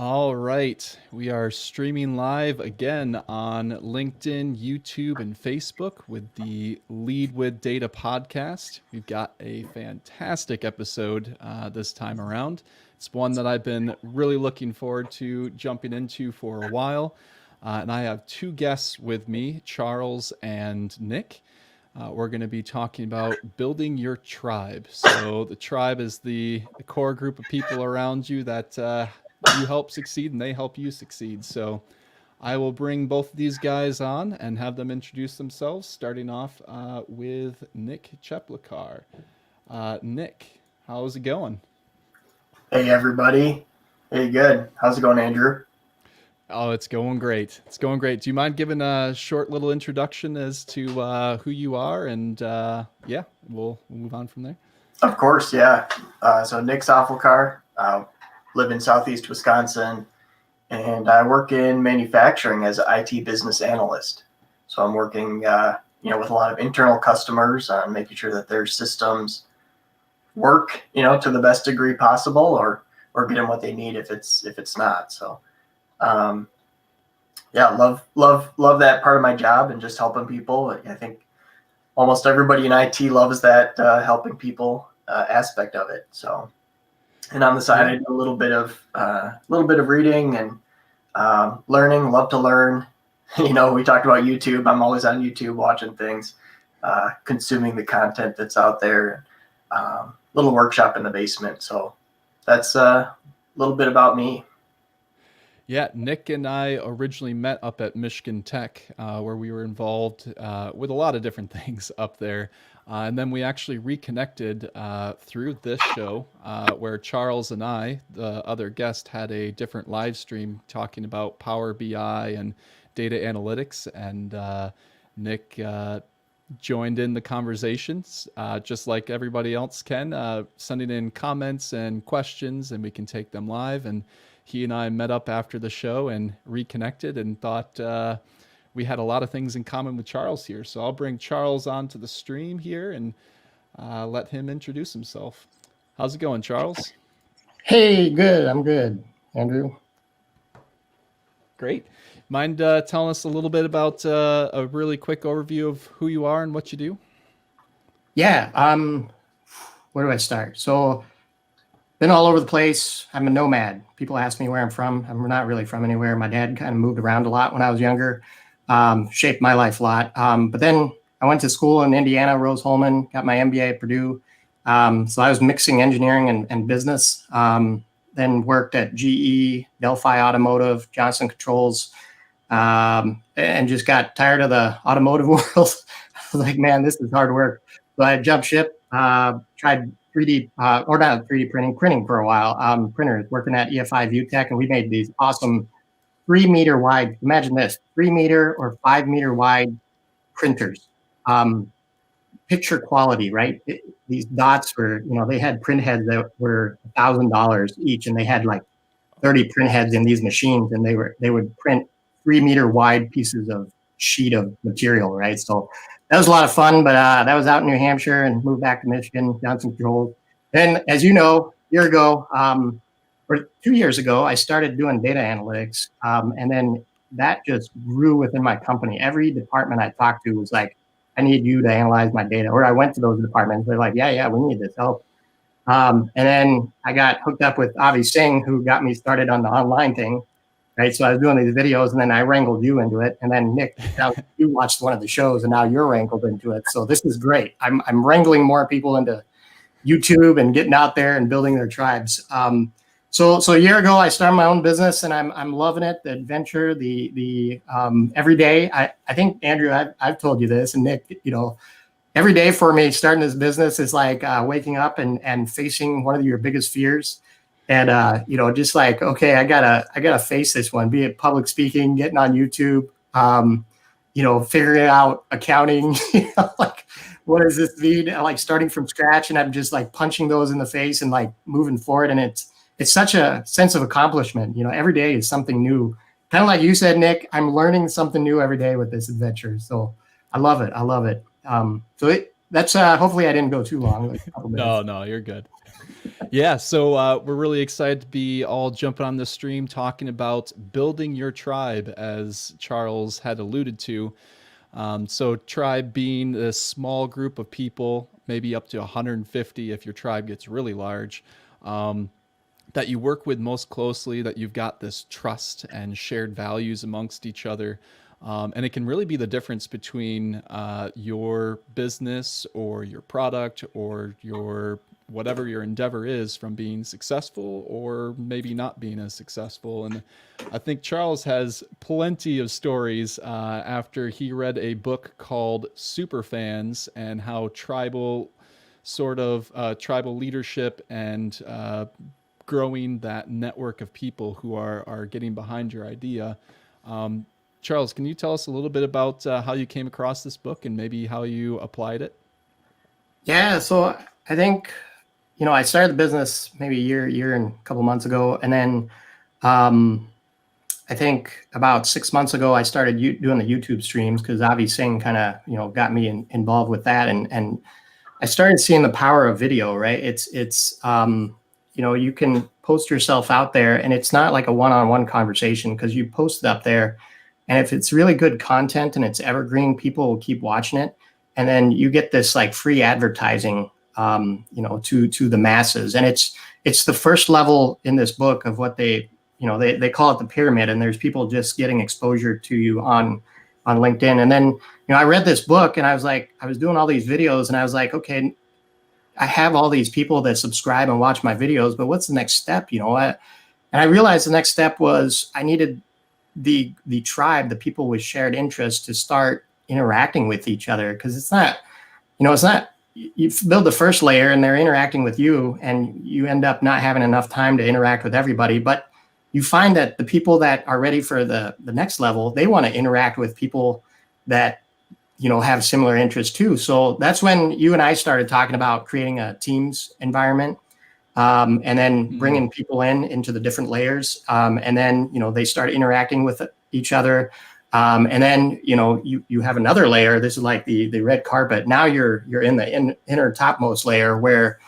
All right. We are streaming live again on LinkedIn, YouTube, and Facebook with the Lead with Data podcast. We've got a fantastic episode this time around. It's one that I've been really looking forward to jumping into for a while. And I have two guests with me, Charles and Nick. We're going to be talking about building your tribe. So, the tribe is the core group of people around you that you help succeed and they help you succeed. So, I will bring both of these guys on and have them introduce themselves, starting off with Nick Cheplikar. Nick, how's it going? Hey, everybody. Hey, good. How's it going, Andrew? Oh, it's going great. It's going great. Do you mind giving a short little introduction as to who you are? And yeah, we'll move on from there. Of course, yeah. So Nick Soffelkar, live in Southeast Wisconsin, and I work in manufacturing as an IT business analyst. So I'm working, with a lot of internal customers on making sure that their systems work, to the best degree possible, or get them what they need if it's not. So, yeah, love that part of my job and just helping people. I think almost everybody in IT loves that helping people aspect of it. So, and on the side, I do a little bit of reading and learning. Love to learn. We talked about YouTube. I'm always on YouTube watching things, consuming the content that's out there. Little workshop in the basement. So that's a little bit about me. Yeah, Nick and I originally met up at Michigan Tech, where we were involved with a lot of different things up there. And then we actually reconnected through this show, where Charles and I, the other guest, had a different live stream talking about Power BI and data analytics. And Nick joined in the conversations, just like everybody else can, sending in comments and questions, and we can take them live. And he and I met up after the show and reconnected and thought we had a lot of things in common with Charles here. So I'll bring Charles onto the stream here and let him introduce himself. How's it going, Charles? Hey, good. I'm good, Andrew. Great. Mind telling us a little bit about a really quick overview of who you are and what you do? Yeah. Where do I start? So, been all over the place. I'm a nomad. People ask me where I'm from. I'm not really from anywhere. My dad kind of moved around a lot when I was younger, shaped my life a lot. But then I went to school in Indiana, Rose-Hulman, got my MBA at Purdue. So I was mixing engineering and business. Then worked at GE, Delphi Automotive, Johnson Controls, and just got tired of the automotive world. I was like, man, this is hard work. So I jumped ship, tried 3D, or not 3D printing for a while. Printers, working at EFI ViewTech, and we made these awesome 3-meter wide, imagine this, 3-meter or 5-meter wide printers. Picture quality, right? These dots were, they had print heads that were $1,000 each, and they had like 30 print heads in these machines, and they would print 3-meter wide pieces of sheet of material, right? So that was a lot of fun, but that was out in New Hampshire, and moved back to Michigan, Johnson Controls. And as you know, a year ago, or 2 years ago, I started doing data analytics, and then that just grew within my company. Every department I talked to was like, I need you to analyze my data. Or I went to those departments. They're like, yeah, we need this help. And then I got hooked up with Avi Singh, who got me started on the online thing, right? So I was doing these videos, and then I wrangled you into it. And then Nick, now you watched one of the shows, and now you're wrangled into it. So this is great. I'm wrangling more people into YouTube and getting out there and building their tribes. So a year ago, I started my own business, and I'm loving it. The adventure, the every day. I think, Andrew, I've told you this, and Nick, every day for me starting this business is like waking up and facing one of your biggest fears, and just like, okay, I gotta face this one. Be it public speaking, getting on YouTube, figuring out accounting, like what does this mean? Like starting from scratch, and I'm just like punching those in the face and like moving forward, and it's such a sense of accomplishment. Every day is something new. Kind of like you said, Nick, I'm learning something new every day with this adventure. So I love it. That's hopefully I didn't go too long. Like No, you're good. Yeah, so we're really excited to be all jumping on this stream talking about building your tribe, as Charles had alluded to. So, tribe being a small group of people, maybe up to 150 if your tribe gets really large, that you work with most closely, that you've got this trust and shared values amongst each other. And it can really be the difference between your business or your product or your whatever your endeavor is from being successful or maybe not being as successful. And I think Charles has plenty of stories after he read a book called Superfans and how tribal leadership and growing that network of people who are getting behind your idea. Charles, can you tell us a little bit about how you came across this book and maybe how you applied it? Yeah, so I think, I started the business maybe a year and a couple months ago. And then I think about 6 months ago, I started doing the YouTube streams because Avi Singh kind of, got me involved with that. And I started seeing the power of video, right? It's you can post yourself out there and it's not like a one-on-one conversation because you post it up there. And if it's really good content and it's evergreen, people will keep watching it. And then you get this like free advertising, to the masses. And it's the first level in this book of what they call it the pyramid. And there's people just getting exposure to you on LinkedIn. And then, I read this book and I was doing all these videos and I was like, okay, I have all these people that subscribe and watch my videos, but what's the next step? And I realized the next step was I needed the tribe, the people with shared interests, to start interacting with each other. Because it's not you build the first layer and they're interacting with you and you end up not having enough time to interact with everybody. But you find that the people that are ready for the next level, they want to interact with people that have similar interests too. So that's when you and I started talking about creating a Teams environment, and then bringing people into the different layers. And then, they start interacting with each other. And then, you have another layer. This is like the red carpet. Now you're in the inner topmost layer where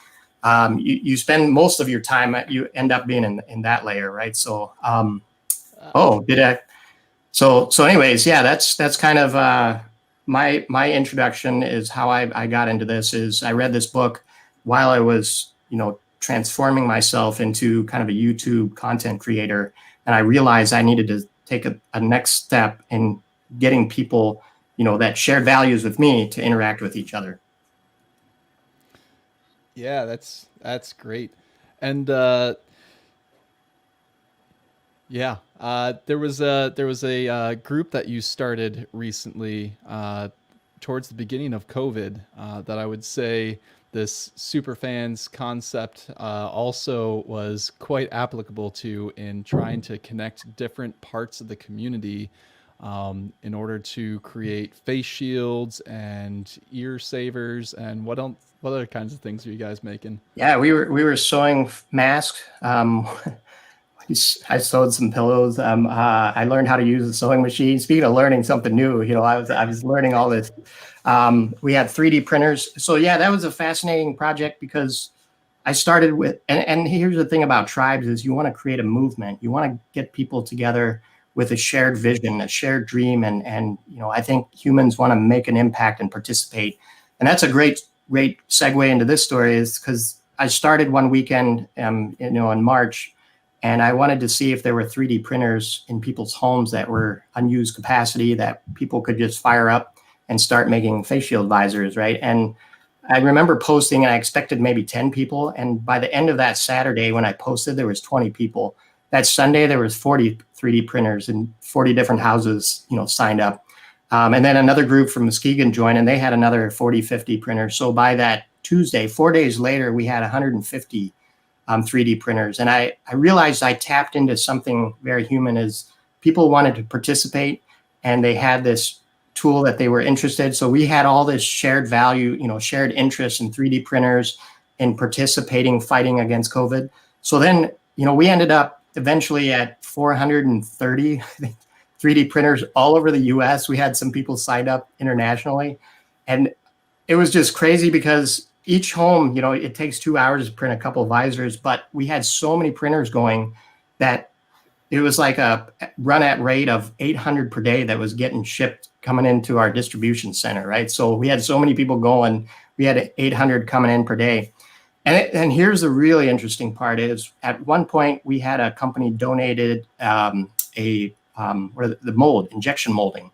you spend most of your time, you end up being in that layer, right? So, so anyways, yeah, that's kind of, my introduction is how I got into this. Is I read this book while I was, transforming myself into kind of a YouTube content creator. And I realized I needed to take a next step in getting people, that shared values with me to interact with each other. Yeah, that's great. And there was a group that you started recently towards the beginning of COVID that I would say this Superfans concept also was quite applicable to in trying to connect different parts of the community in order to create face shields and ear savers and what other kinds of things are you guys making? Yeah, we were sewing masks. I sewed some pillows. I learned how to use a sewing machine. Speaking of learning something new, I was learning all this. We had 3D printers. So yeah, that was a fascinating project because I started with, and here's the thing about tribes is you want to create a movement. You want to get people together with a shared vision, a shared dream. And I think humans want to make an impact and participate. And that's a great segue into this story is because I started one weekend, in March. And I wanted to see if there were 3D printers in people's homes that were unused capacity that people could just fire up and start making face shield visors, right? And I remember posting and I expected maybe 10 people. And by the end of that Saturday, when I posted, there was 20 people. That Sunday, there was 40 3D printers in 40 different houses, signed up. And then another group from Muskegon joined and they had another 40, 50 printers. So by that Tuesday, 4 days later, we had 150 3D printers. And I realized I tapped into something very human is people wanted to participate and they had this tool that they were interested. So we had all this shared value, shared interest in 3D printers and participating, fighting against COVID. So then, we ended up eventually at 430 3D printers all over the US. We had some people signed up internationally. And it was just crazy because each home, it takes 2 hours to print a couple of visors, but we had so many printers going that it was like a run at rate of 800 per day that was getting shipped coming into our distribution center, right? So we had so many people going, we had 800 coming in per day. And here's the really interesting part is at one point we had a company donated the mold, injection molding.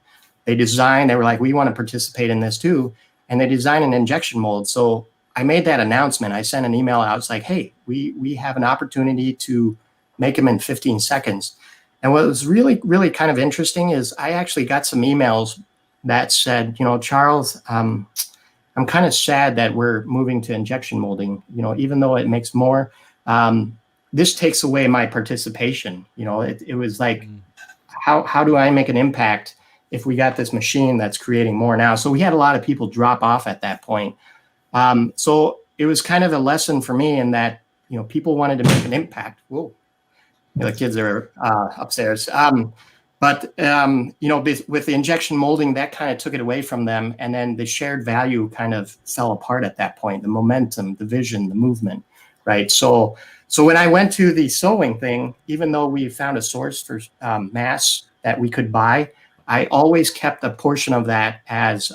They were like, we want to participate in this too. And they designed an injection mold. So I made that announcement. I sent an email out. It's like, hey, we have an opportunity to make them in 15 seconds. And what was really, really kind of interesting is I actually got some emails that said, Charles, I'm kind of sad that we're moving to injection molding, even though it makes more, this takes away my participation. It was like, how do I make an impact if we got this machine that's creating more now? So we had a lot of people drop off at that point. So it was kind of a lesson for me in that, people wanted to make an impact. Whoa. The kids are upstairs. But with the injection molding, that kind of took it away from them. And then the shared value kind of fell apart at that point, the momentum, the vision, the movement, right? So when I went to the sewing thing, even though we found a source for mass that we could buy, I always kept a portion of that as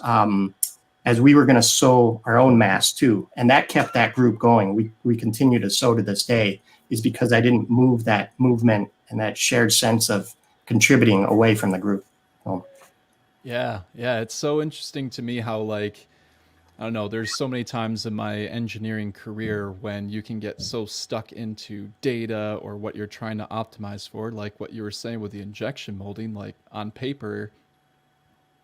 we were going to sew our own mass too. And that kept that group going. We continue to sew to this day, is because I didn't move that movement and that shared sense of contributing away from the group. So. Yeah. It's so interesting to me how, like, I don't know, there's so many times in my engineering career when you can get so stuck into data or what you're trying to optimize for, like what you were saying with the injection molding. Like, on paper,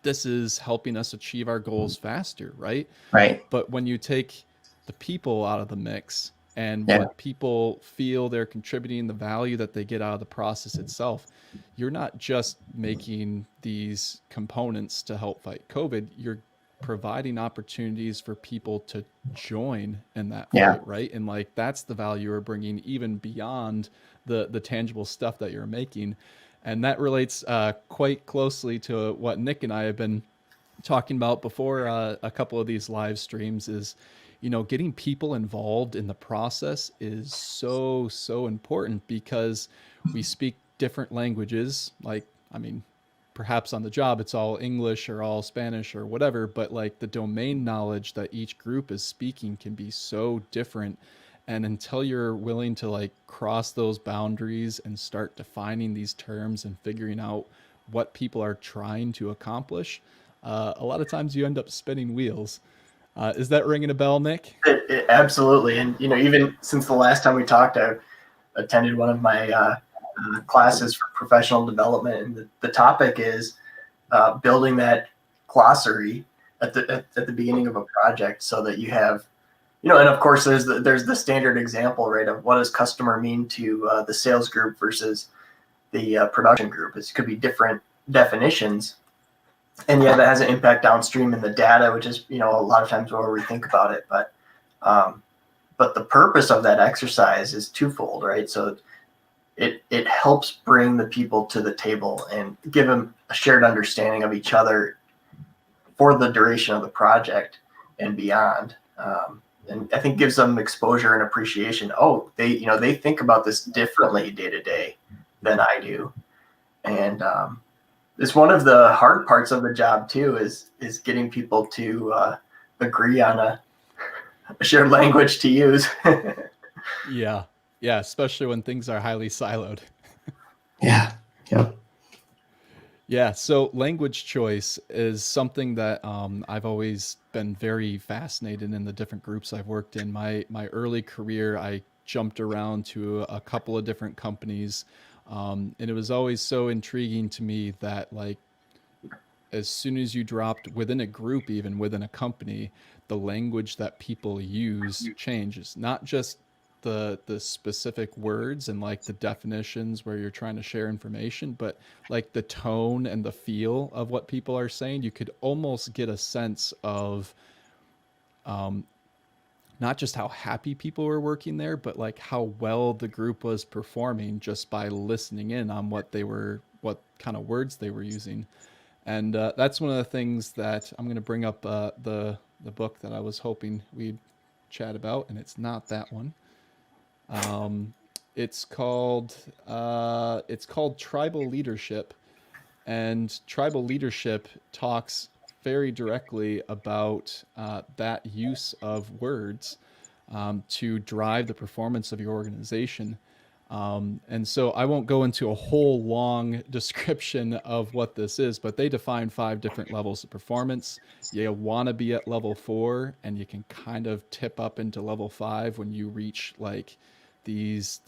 this is helping us achieve our goals faster, right? Right. But when you take the people out of the mix and what people feel they're contributing, the value that they get out of the process itself, you're not just making these components to help fight COVID, you're providing opportunities for people to join in that fight, right? And like, that's the value you're bringing even beyond the tangible stuff that you're making. And that relates quite closely to what Nick and I have been talking about before a couple of these live streams is, getting people involved in the process is so, so important because we speak different languages. Like, I mean, perhaps on the job, it's all English or all Spanish or whatever, but like the domain knowledge that each group is speaking can be so different. And until you're willing to like cross those boundaries and start defining these terms and figuring out what people are trying to accomplish, a lot of times you end up spinning wheels. Is that ringing a bell, Nick? Absolutely. And, even since the last time we talked, I attended one of my classes for professional development. And the topic is building that glossary at the beginning of a project so that you have, and of course there's the standard example, right, of what does customer mean to the sales group versus the production group. It could be different definitions. And that has an impact downstream in the data, which is, a lot of times where we think about it. But the purpose of that exercise is twofold, right? So it helps bring the people to the table and give them a shared understanding of each other for the duration of the project and beyond. And I think gives them exposure and appreciation. Oh, they think about this differently day to day than I do. And it's one of the hard parts of the job too, is getting people to agree on a shared language to use. Yeah, especially when things are highly siloed. Yeah. Yeah, so language choice is something that I've always been very fascinated in the different groups I've worked in. My early career, I jumped around to a couple of different companies. And it was always so intriguing to me that, like, as soon as you dropped within a group, even within a company, the language that people use changes. Not just the specific words and like the definitions where you're trying to share information, but like the tone and the feel of what people are saying. You could almost get a sense of not just how happy people were working there, but like how well the group was performing just by listening in on what kind of words they were using. And that's one of the things that I'm going to bring up the book that I was hoping we'd chat about, and it's not that one. It's called Tribal Leadership, and Tribal Leadership talks very directly about that use of words to drive the performance of your organization. And so I won't go into a whole long description of what this is, but they define 5 different levels of performance. You want to be at level 4, and you can kind of tip up into level 5 when you reach like these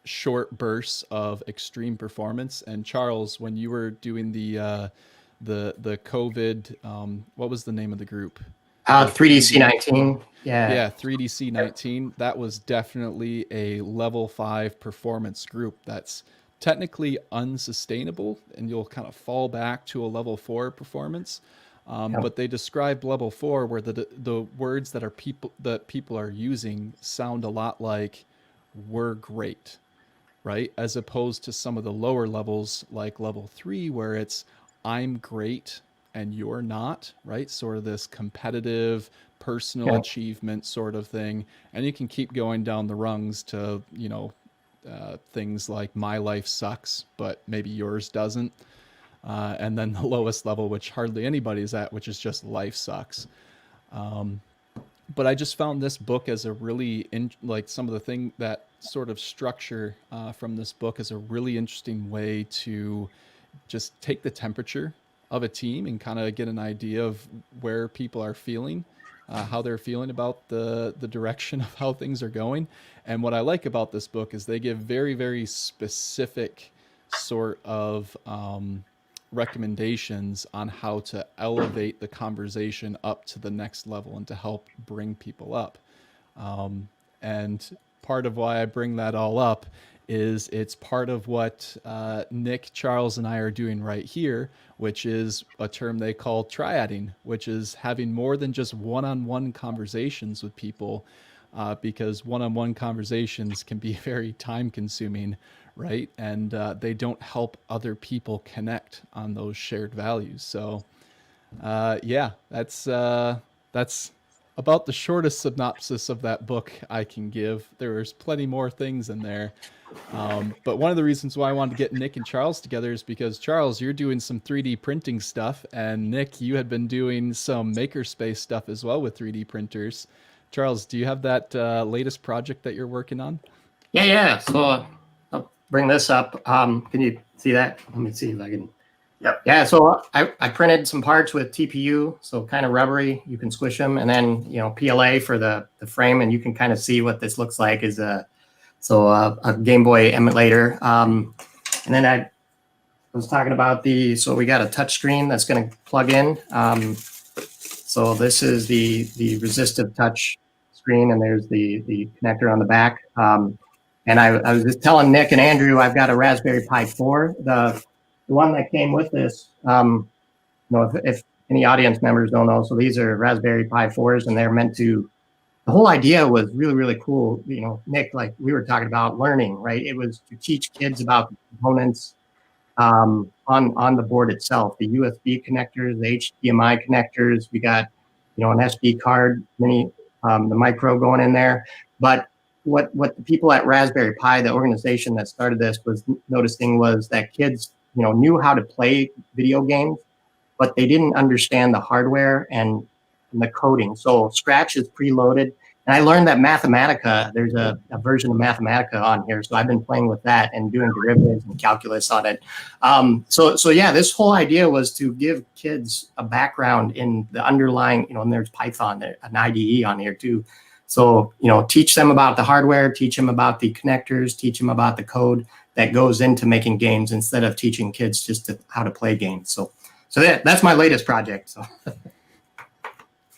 short bursts of extreme performance. And Charles, when you were doing the COVID, what was the name of the group? 3DC19. Yeah, 3DC19. That was definitely a level 5 performance group. That's technically unsustainable, and you'll kind of fall back to a level 4 performance. But they described level 4 where the words that people are using sound a lot like "we're great," right? As opposed to some of the lower levels like level 3 where it's "I'm great and you're not," right? Sort of this competitive personal achievement sort of thing. And you can keep going down the rungs to, things like "my life sucks, but maybe yours doesn't." And then the lowest level, which hardly anybody's at, which is just "life sucks." But I just found this book as a really, some of the thing that sort of structure from this book is a really interesting way to just take the temperature of a team and kind of get an idea of where people are feeling, how they're feeling about the direction of how things are going. And what I like about this book is they give very, very specific sort of recommendations on how to elevate the conversation up to the next level and to help bring people up. And part of why I bring that all up is it's part of what Nick, Charles, and I are doing right here, which is a term they call triading, which is having more than just one-on-one conversations with people, because one-on-one conversations can be very time-consuming, right? And they don't help other people connect on those shared values. So, yeah, that's about the shortest synopsis of that book I can give. There's plenty more things in there. But one of the reasons why I wanted to get Nick and Charles together is because, Charles, you're doing some 3D printing stuff, and Nick, you had been doing some makerspace stuff as well with 3D printers. Charles, do you have that latest project that you're working on? Yeah. So I'll bring this up. Can you see that? Let me see if I can. Yep. Yeah, so I printed some parts with TPU, so kind of rubbery. You can squish them, and then PLA for the frame, and you can kind of see what this looks like is a Game Boy emulator. And then I was talking about so we got a touch screen that's going to plug in. So this is the resistive touch screen, and there's the connector on the back. And I was just telling Nick and Andrew, I've got a Raspberry Pi 4. The one that came with this, if any audience members don't know, so these are Raspberry Pi 4s, and they're meant to, the whole idea was really, really cool. Nick, like we were talking about learning, right? It was to teach kids about the components on the board itself, the USB connectors, the HDMI connectors. We got, an SD card, the micro going in there. But what the people at Raspberry Pi, the organization that started this, was noticing was that kids knew how to play video games, but they didn't understand the hardware and the coding. So Scratch is preloaded. And I learned that Mathematica, there's a version of Mathematica on here. So I've been playing with that and doing derivatives and calculus on it. So yeah, this whole idea was to give kids a background in the underlying, and there's Python, an IDE on here too. So, teach them about the hardware, teach them about the connectors, teach them about the code that goes into making games instead of teaching kids just how to play games. So that's my latest project. So.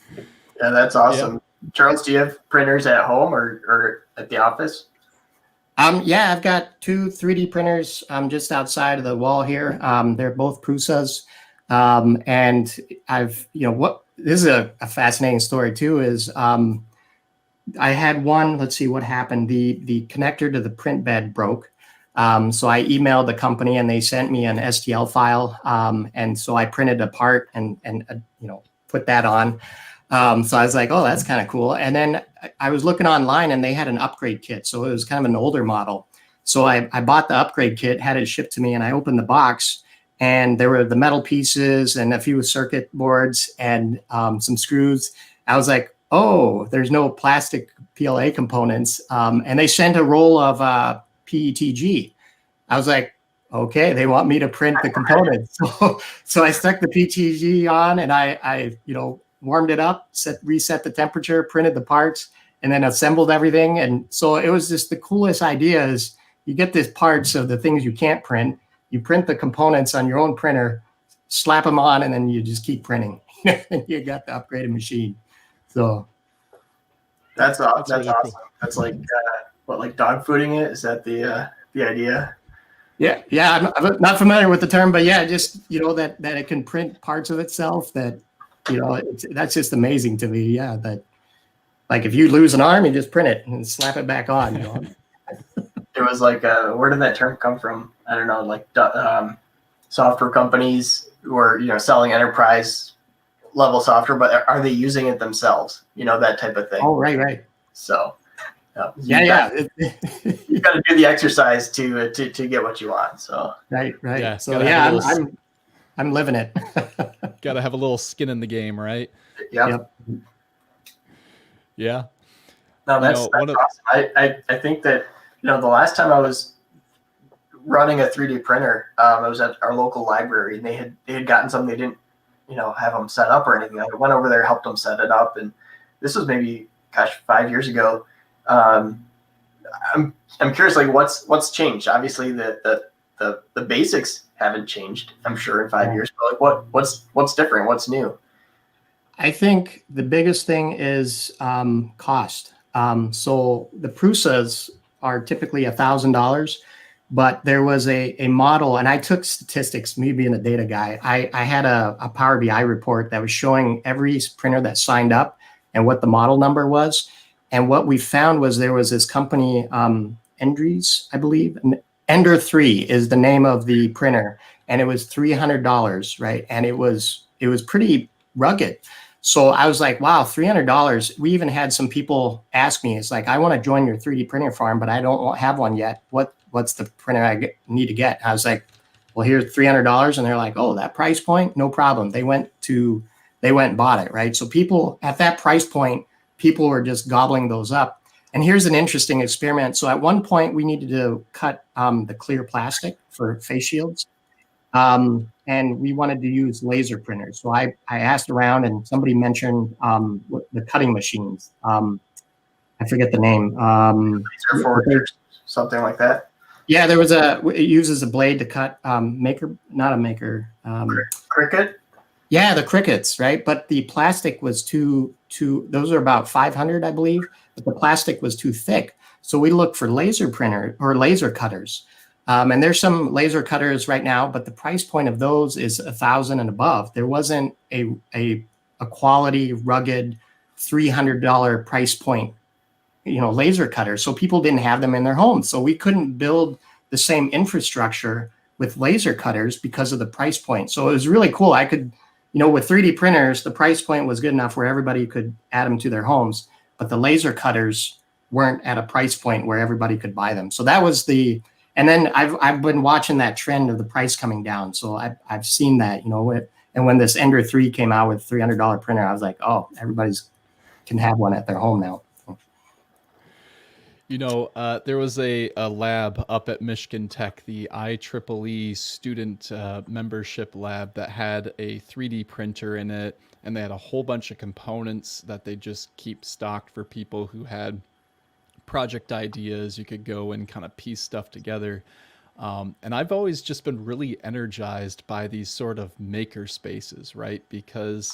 Yeah, that's awesome. Yeah. Charles, do you have printers at home or at the office? Yeah, I've got 2 3D printers just outside of the wall here. They're both Prusas. And I've, this is a fascinating story too, is I had one, let's see what happened. The connector to the print bed broke. So I emailed the company and they sent me an STL file. And so I printed a part and put that on. So I was like, oh, that's kind of cool. And then I was looking online and they had an upgrade kit. So it was kind of an older model. So I bought the upgrade kit, had it shipped to me, and I opened the box and there were the metal pieces and a few circuit boards and some screws. I was like, oh, there's no plastic PLA components. And they sent a roll of PETG. I was like, okay, they want me to print the components. So I stuck the PETG on and I warmed it up, reset the temperature, printed the parts, and then assembled everything. And so it was just the coolest idea is you get these parts of the things you can't print, you print the components on your own printer, slap them on, and then you just keep printing. And you got the upgraded machine. So That's awesome. That's really awesome. cool. That's like like dog fooding it? Is that the idea? yeah, I'm not familiar with the term, but yeah, just that it can print parts of itself. That that's just amazing to me. Yeah, that like if you lose an arm, you just print it and slap it back on. It was like, where did that term come from? I don't know, like software companies who are selling enterprise level software, but are they using it themselves? That type of thing. Oh, right. So Yeah. You got to do the exercise to get what you want. So Right. Yeah, So gotta have yeah, I'm living it. Got to have a little skin in the game, right? Yep. Yeah. No, that's one of- awesome. I think that the last time I was running a 3D printer, I was at our local library, and they had gotten something. They didn't have them set up or anything. I went over there, helped them set it up, and this was maybe 5 years ago. I'm curious, like what's changed? Obviously, the basics haven't changed. I'm sure in 5 years, but like what's different? What's new? I think the biggest thing is cost. So the Prusas are typically $1,000, but there was a model, and I took statistics, me being a data guy. I had a Power BI report that was showing every printer that signed up and what the model number was. And what we found was there was this company, Endries, I believe. Ender 3 is the name of the printer, and it was $300, right? And it was pretty rugged. So I was like, wow, $300. We even had some people ask me, it's like, I want to join your 3D printing farm, but I don't have one yet. What's the printer I need to get? I was like, well, here's $300. And they're like, oh, that price point? No problem. They went and bought it, right? So people at that price point, people were just gobbling those up. And here's an interesting experiment. So at one point we needed to cut the clear plastic for face shields. And we wanted to use laser printers. So I asked around, and somebody mentioned the cutting machines. I forget the name. Laser forgers, something like that. Yeah, it uses a blade to cut not a maker. Cricut. Yeah, the Cricuts, right? But the plastic was too. Those are about 500, I believe. But the plastic was too thick. So we looked for laser printer or laser cutters. And there's some laser cutters right now, but the price point of those is $1,000 and above. There wasn't a quality, rugged, $300 price point, laser cutter. So people didn't have them in their homes. So we couldn't build the same infrastructure with laser cutters because of the price point. So it was really cool. I could, with 3D printers, the price point was good enough where everybody could add them to their homes, but the laser cutters weren't at a price point where everybody could buy them. So that was and then I've been watching that trend of the price coming down. So I've seen that, and when this Ender 3 came out with $300 printer, I was like, oh, everybody's can have one at their home now. There was a lab up at Michigan Tech, the IEEE student membership lab, that had a 3D printer in it, and they had a whole bunch of components that they just keep stocked for people who had project ideas. You could go and kind of piece stuff together. And I've always just been really energized by these sort of maker spaces, right? Because,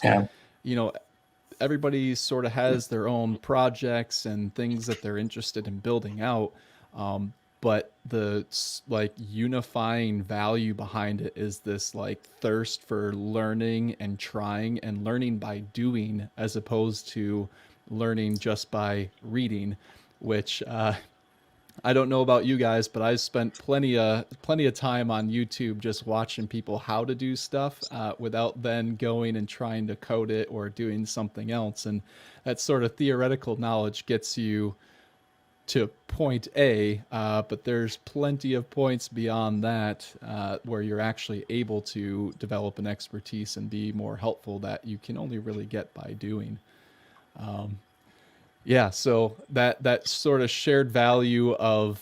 everybody sort of has their own projects and things that they're interested in building out. But the unifying value behind it is this thirst for learning and trying and learning by doing, as opposed to learning just by reading, which I don't know about you guys, but I spent plenty of time on YouTube just watching people how to do stuff without then going and trying to code it or doing something else. And that sort of theoretical knowledge gets you to point A, but there's plenty of points beyond that where you're actually able to develop an expertise and be more helpful that you can only really get by doing. Yeah, so that sort of shared value of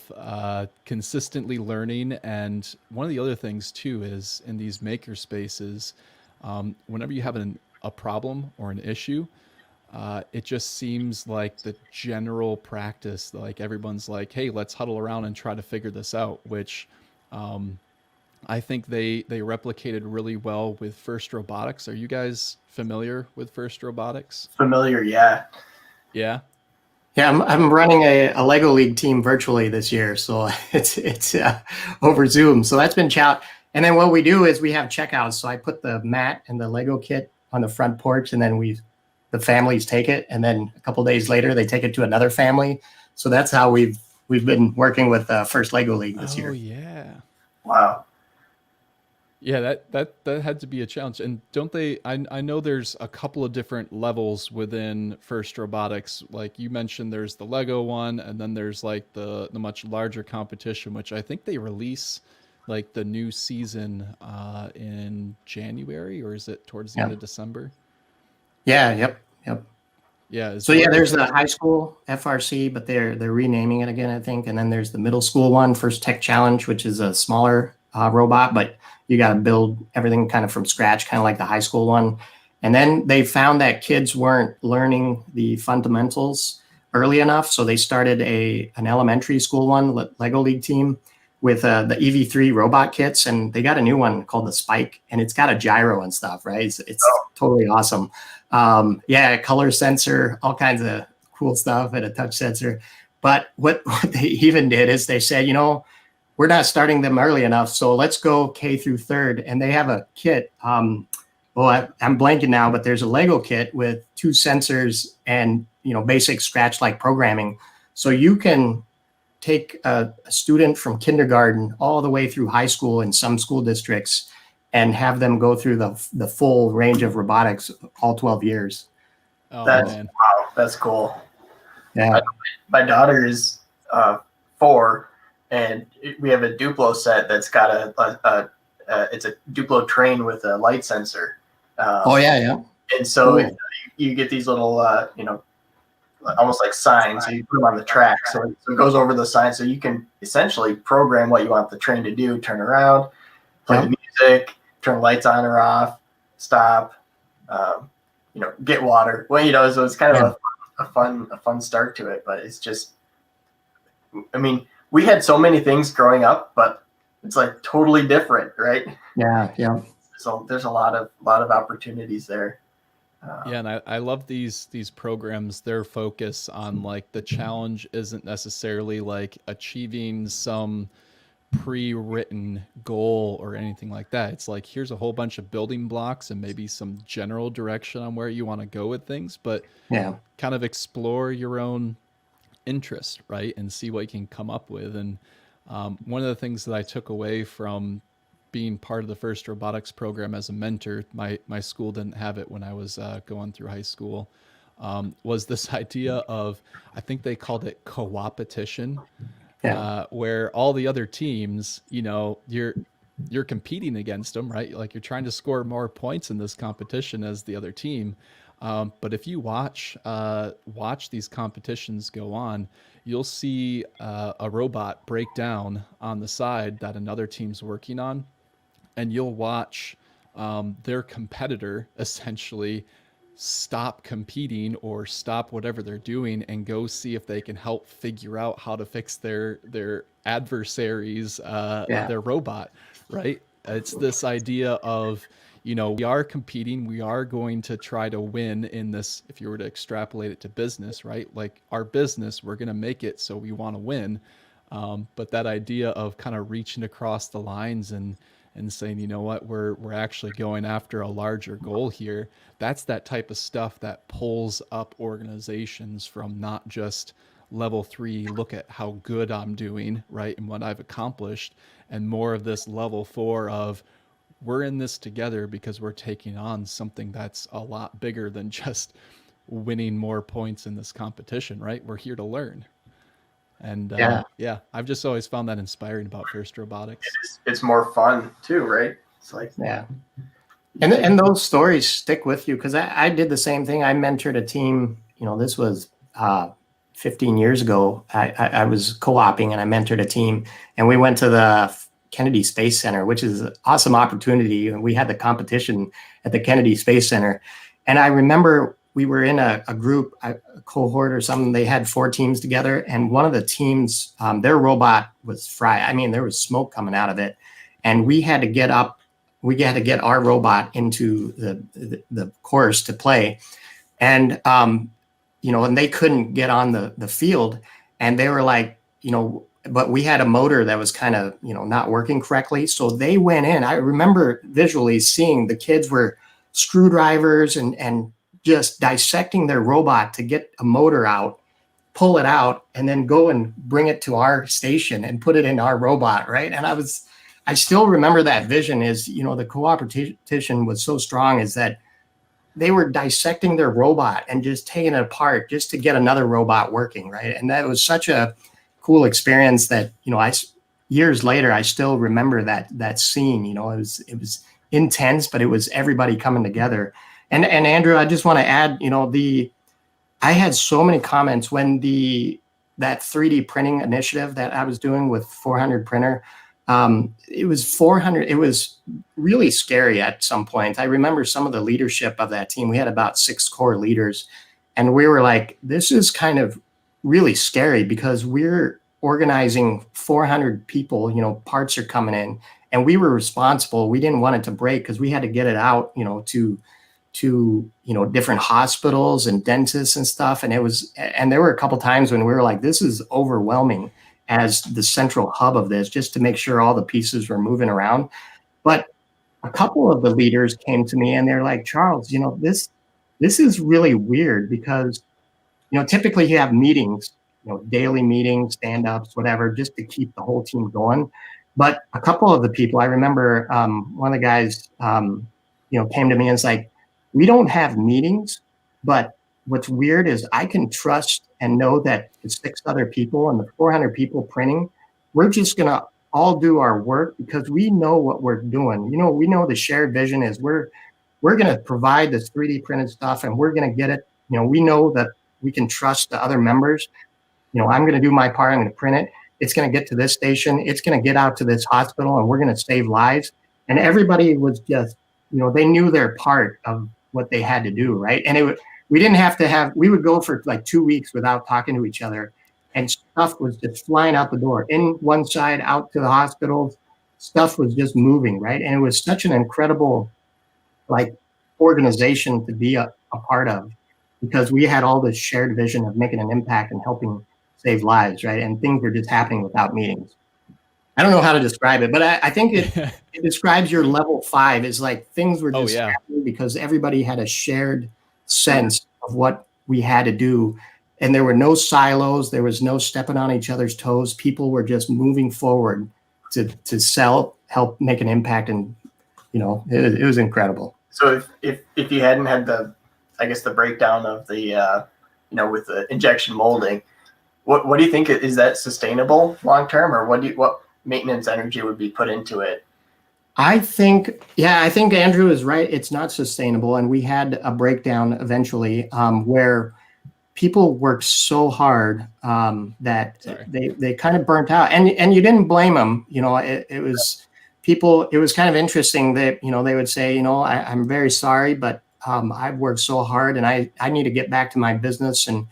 consistently learning, and one of the other things too is in these maker spaces, whenever you have a problem or an issue, it just seems like the general practice, like everyone's like, "Hey, let's huddle around and try to figure this out," which I think they replicated really well with First Robotics. Are you guys familiar with First Robotics? Familiar, yeah. Yeah. Yeah, I'm running a Lego League team virtually this year, so it's over Zoom. So that's been chout. And then what we do is we have checkouts. So I put the mat and the Lego kit on the front porch, and then the families take it, and then a couple days later they take it to another family. So that's how we've been working with First Lego League this Oh year. yeah. Wow. Yeah, that had to be a challenge. And don't they I know there's a couple of different levels within First Robotics. Like you mentioned there's the Lego one, and then there's like the much larger competition, which I think they release like the new season in January, or is it towards the end Yeah. of December? Yeah. Yep. Yeah, So yeah, there's the high school FRC, but they're renaming it again, I think. And then there's the middle school one, First Tech Challenge, which is a smaller robot, but you got to build everything kind of from scratch, kind of like the high school one. And then they found that kids weren't learning the fundamentals early enough, so they started an elementary school one, Lego League team, with the EV3 robot kits, and they got a new one called the Spike, and it's got a gyro and stuff, right? It's totally awesome. Yeah, color sensor, all kinds of cool stuff, and a touch sensor. But what they even did is they said, we're not starting them early enough, so let's go K through third. And they have a kit. I'm blanking now, but there's a Lego kit with 2 sensors and basic scratch-like programming. So you can take a student from kindergarten all the way through high school in some school districts and have them go through the full range of robotics all 12 years. Oh That's man. wow. That's cool. Yeah. My daughter is 4, and we have a Duplo set that's got it's a Duplo train with a light sensor. Oh yeah. And so Cool. you get these little, almost like signs. So you put them on the track. So it goes over the signs. So you can essentially program what you want the train to do, turn around, play the music, turn lights on or off, stop, get water. Well, so it's kind of a fun start to it, but it's just, I mean, we had so many things growing up, but it's like totally different, right? Yeah. So there's a lot of opportunities there. Yeah, and I love these programs. Their focus on like the challenge isn't necessarily like achieving some pre-written goal or anything like that. It's like here's a whole bunch of building blocks and maybe some general direction on where you want to go with things, but Yeah. kind of explore your own interest, right? And see what you can come up with. And one of the things that I took away from being part of the First Robotics program as a mentor, my school didn't have it when I was going through high school, was this idea of, I think they called it co-opetition, where all the other teams, you're competing against them, right? Like you're trying to score more points in this competition as the other team. But if you watch these competitions go on, you'll see a robot break down on the side that another team's working on, and you'll watch their competitor essentially stop competing or stop whatever they're doing and go see if they can help figure out how to fix their adversaries their robot, right? It's this idea of, we are competing, we are going to try to win in this. If you were to extrapolate it to business, right? Like our business, we're going to make it, so we want to win. But that idea of kind of reaching across the lines and saying, you know what, we're actually going after a larger goal here. That's that type of stuff that pulls up organizations from not just level 3 look at how good I'm doing, right, and what I've accomplished, and more of this level 4 of we're in this together because we're taking on something that's a lot bigger than just winning more points in this competition, right? We're here to learn. And Yeah. yeah, I've just always found that inspiring about FIRST Robotics. It's more fun too, right? It's like, Yeah. And those stories stick with you, because I did the same thing. I mentored a team, this was 15 years ago. I was co-oping and I mentored a team, and we went to the Kennedy Space Center, which is an awesome opportunity. And we had the competition at the Kennedy Space Center. And I remember we were in a group, a cohort or something. They had 4 teams together, and one of the teams, their robot was fried. I mean, there was smoke coming out of it, and we had to get up. We had to get our robot into the course to play, and and they couldn't get on the field, and they were like, but we had a motor that was kind of not working correctly, so they went in. I remember visually seeing the kids were screwdrivers and just dissecting their robot to get a motor out, pull it out, and then go and bring it to our station and put it in our robot, right? And I still remember that vision. Is the cooperation was so strong, is that they were dissecting their robot and just taking it apart just to get another robot working, right? And that was such a cool experience that years later I still remember that scene. It was intense, but it was everybody coming together. And Andrew, I just want to add, I had so many comments when that 3D printing initiative that I was doing with 400 printer. It was 400. It was really scary at some point. I remember some of the leadership of that team. We had about 6 core leaders, and we were like, this is kind of really scary because we're organizing 400 people, parts are coming in, and we were responsible. We didn't want it to break because we had to get it out, to different hospitals and dentists and stuff. And there were a couple times when we were like, this is overwhelming as the central hub of this, just to make sure all the pieces were moving around. But a couple of the leaders came to me and they're like, Charles, this is really weird because, typically you have meetings, daily meetings, stand-ups, whatever, just to keep the whole team going. But a couple of the people, I remember one of the guys, came to me and was like, we don't have meetings, but what's weird is I can trust and know that the 6 other people and the 400 people printing, we're just going to all do our work because we know what we're doing. We know the shared vision is we're going to provide this 3D printed stuff and we're going to get it. We know that we can trust the other members. I'm going to do my part. I'm going to print it. It's going to get to this station. It's going to get out to this hospital, and we're going to save lives. And everybody was just, they knew their part of what they had to do, right? And we didn't have to we would go for like 2 weeks without talking to each other, and stuff was just flying out the door, in one side, out to the hospitals. Stuff was just moving, right? And it was such an incredible, organization to be a part of, because we had all this shared vision of making an impact and helping save lives, right? And things were just happening without meetings. I don't know how to describe it, but I think it describes your level 5 is like things were just happening because everybody had a shared sense of what we had to do. And there were no silos. There was no stepping on each other's toes. People were just moving forward to help make an impact. And, it was incredible. So if you hadn't had the breakdown of the, with the injection molding, what do you think, is that sustainable long term, or what maintenance energy would be put into it? I think Andrew is right. It's not sustainable. And we had a breakdown eventually where people worked so hard that they kind of burnt out, and you didn't blame them. It was people, it was kind of interesting that, they would say, I'm very sorry, but I've worked so hard and I need to get back to my business, and,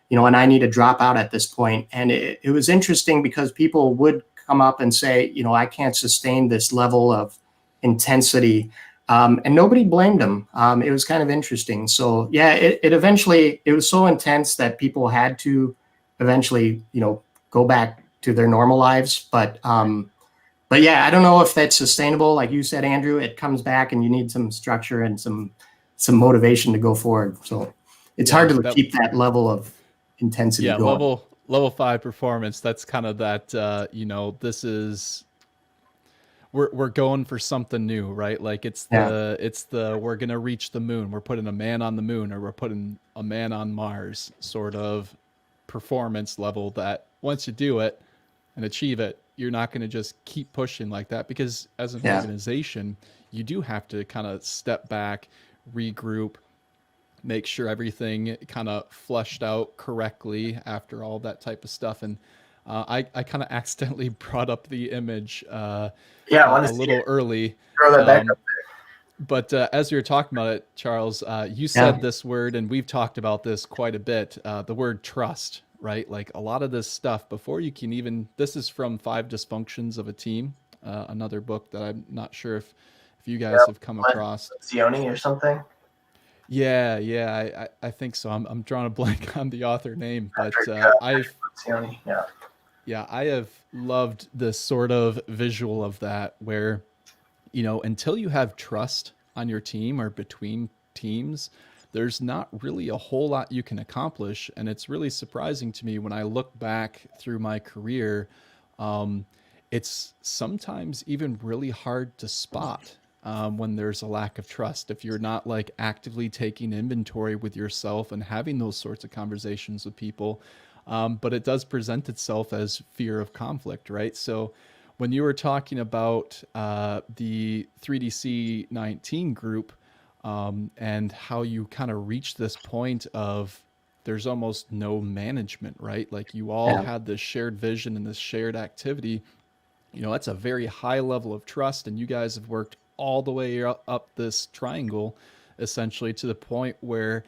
and I need to drop out at this point. And it was interesting because people would come up and say, I can't sustain this level of intensity. And nobody blamed them. It was kind of interesting. So yeah, it eventually, it was so intense that people had to eventually, go back to their normal lives. But yeah, I don't know if that's sustainable. Like you said, Andrew, it comes back and you need some structure and some motivation to go forward. So it's hard to keep that level of intensity going. level 5 performance, that's kind of that, this is, we're going for something new, right? Like Yeah. we're going to reach the moon. We're putting a man on the moon, or we're putting a man on Mars sort of performance level, that once you do it and achieve it, you're not going to just keep pushing like that, because as an Yeah. organization, you do have to kind of step back, regroup, make sure everything kind of flushed out correctly after all that type of stuff. And I kind of accidentally brought up the image Yeah, I want a to see little it. early. Throw that back Um, up. but as you were talking about it, Charles, you Yeah. said this word, and we've talked about this quite a bit, the word trust, right? Like a lot of this stuff, before you can even, this is from Five Dysfunctions of a Team, another book that I'm not sure if you guys have come Glenn across. Lencioni or something. Yeah, I think so. I'm drawing a blank on the author name, but Patrick Lencioni. Yeah. yeah, I have loved this sort of visual of that, where, until you have trust on your team or between teams, there's not really a whole lot you can accomplish. And it's really surprising to me when I look back through my career. Um, it's sometimes even really hard to spot when there's a lack of trust. If you're not like actively taking inventory with yourself and having those sorts of conversations with people, but it does present itself as fear of conflict, right? So when you were talking about the 3DC 19 group, and how you kind of reach this point of there's almost no management, right? Like you all Yeah. had this shared vision and this shared activity. That's a very high level of trust, and you guys have worked all the way up this triangle, essentially, to the point where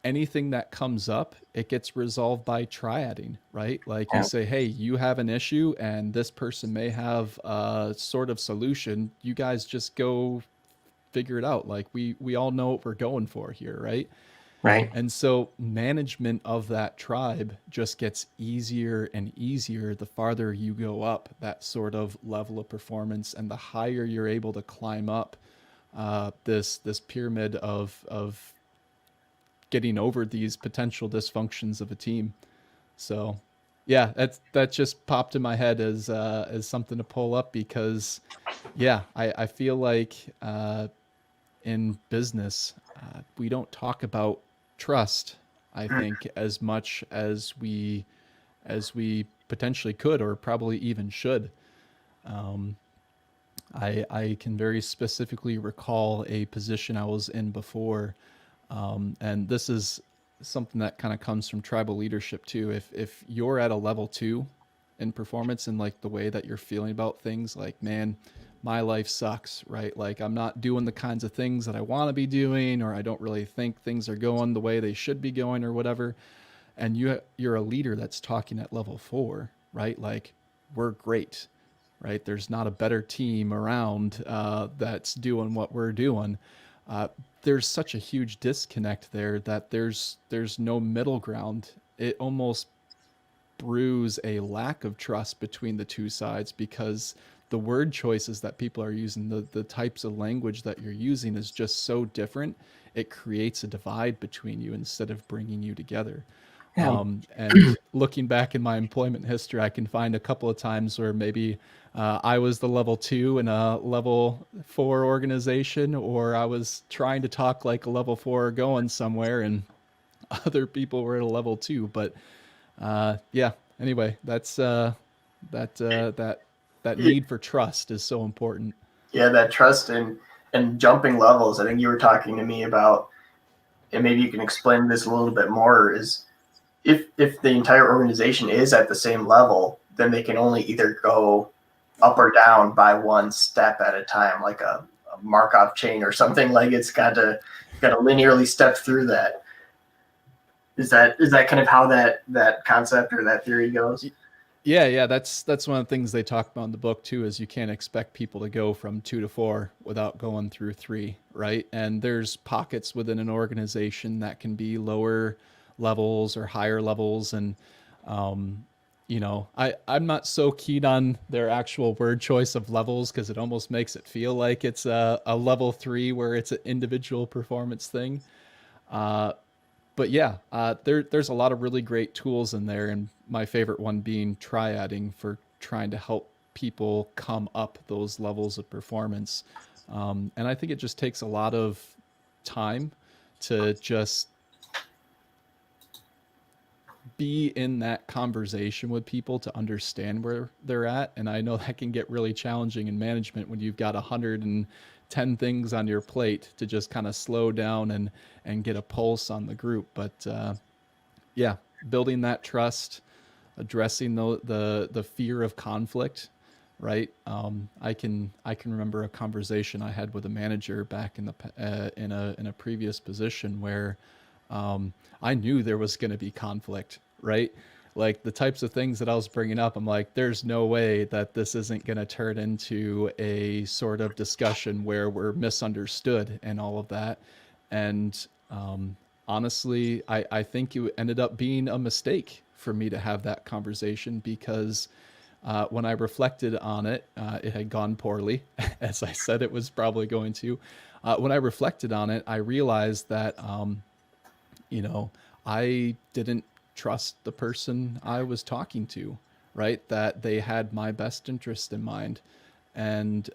anything that comes up, it gets resolved by triading, right? Like you Yeah. say, hey, you have an issue and this person may have a sort of solution. You guys just go figure it out. Like we all know what we're going for here, right? Right. And so management of that tribe just gets easier and easier the farther you go up that sort of level of performance, and the higher you're able to climb up this pyramid of getting over these potential dysfunctions of a team. So, yeah, that just popped in my head as something to pull up, because, yeah, I feel like in business we don't talk about trust, I think, as much as we potentially could, or probably even should. Um, I can very specifically recall a position I was in before, and this is something that kind of comes from tribal leadership too. If you're at a level 2 in performance, and like the way that you're feeling about things, like, man, my life sucks, right? Like I'm not doing the kinds of things that I want to be doing, or I don't really think things are going the way they should be going, or whatever. And you're a leader that's talking at level 4, right? Like, we're great, right? There's not a better team around that's doing what we're doing. There's such a huge disconnect there that there's no middle ground. It almost brews a lack of trust between the two sides, because the word choices that people are using, the types of language that you're using, is just so different. It creates a divide between you instead of bringing you together. Yeah. And looking back in my employment history, I can find a couple of times where maybe I was the level 2 in a level 4 organization, or I was trying to talk like a level 4 going somewhere, and other people were at a level 2. But yeah, anyway, that need for trust is so important. Yeah, that trust and jumping levels. I think you were talking to me about, and maybe you can explain this a little bit more, is if the entire organization is at the same level, then they can only either go up or down by one step at a time, like a Markov chain or something. Like it's got to linearly step through that. Is that kind of how that concept or that theory goes? Yeah, that's one of the things they talk about in the book too, is you can't expect people to go from 2 to 4 without going through 3, right? And there's pockets within an organization that can be lower levels or higher levels, and I'm not so keen on their actual word choice of levels, because it almost makes it feel like it's a level 3 where it's an individual performance thing. But yeah, there's a lot of really great tools in there, and my favorite one being triading, for trying to help people come up those levels of performance. And I think it just takes a lot of time to just be in that conversation with people to understand where they're at. And I know that can get really challenging in management when you've got 110 things on your plate, to just kind of slow down and get a pulse on the group. But yeah, building that trust, addressing the fear of conflict, right? I can remember a conversation I had with a manager back in the in a previous position where I knew there was going to be conflict, right? Like the types of things that I was bringing up, I'm like, there's no way that this isn't going to turn into a sort of discussion where we're misunderstood and all of that. And honestly, I think it ended up being a mistake for me to have that conversation, because when I reflected on it, it had gone poorly, as I said it was probably going to. When I reflected on it, I realized that, I didn't trust the person I was talking to, right? That they had my best interest in mind. And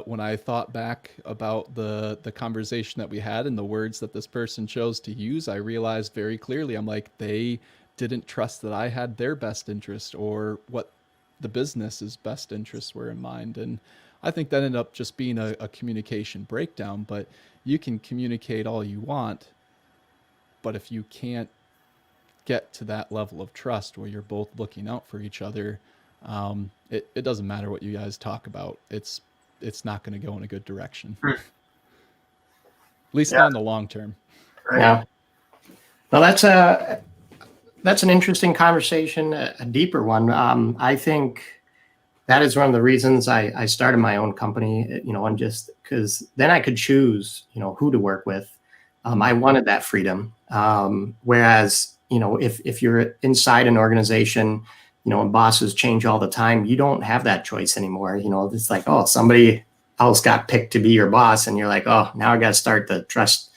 when I thought back about the conversation that we had and the words that this person chose to use, I realized very clearly, I'm like, they didn't trust that I had their best interest or what the business's best interests were in mind. And I think that ended up just being a communication breakdown. But you can communicate all you want, but if you can't get to that level of trust where you're both looking out for each other, it doesn't matter what you guys talk about. It's not going to go in a good direction, at least not in the long term. Right. Yeah. Well, that's an interesting conversation, a deeper one. I think that is one of the reasons I started my own company, and just because then I could choose, who to work with. I wanted that freedom. Whereas, if you're inside an organization, and bosses change all the time, you don't have that choice anymore. It's like, oh, somebody else got picked to be your boss, and you're like, oh, now I got to start the trust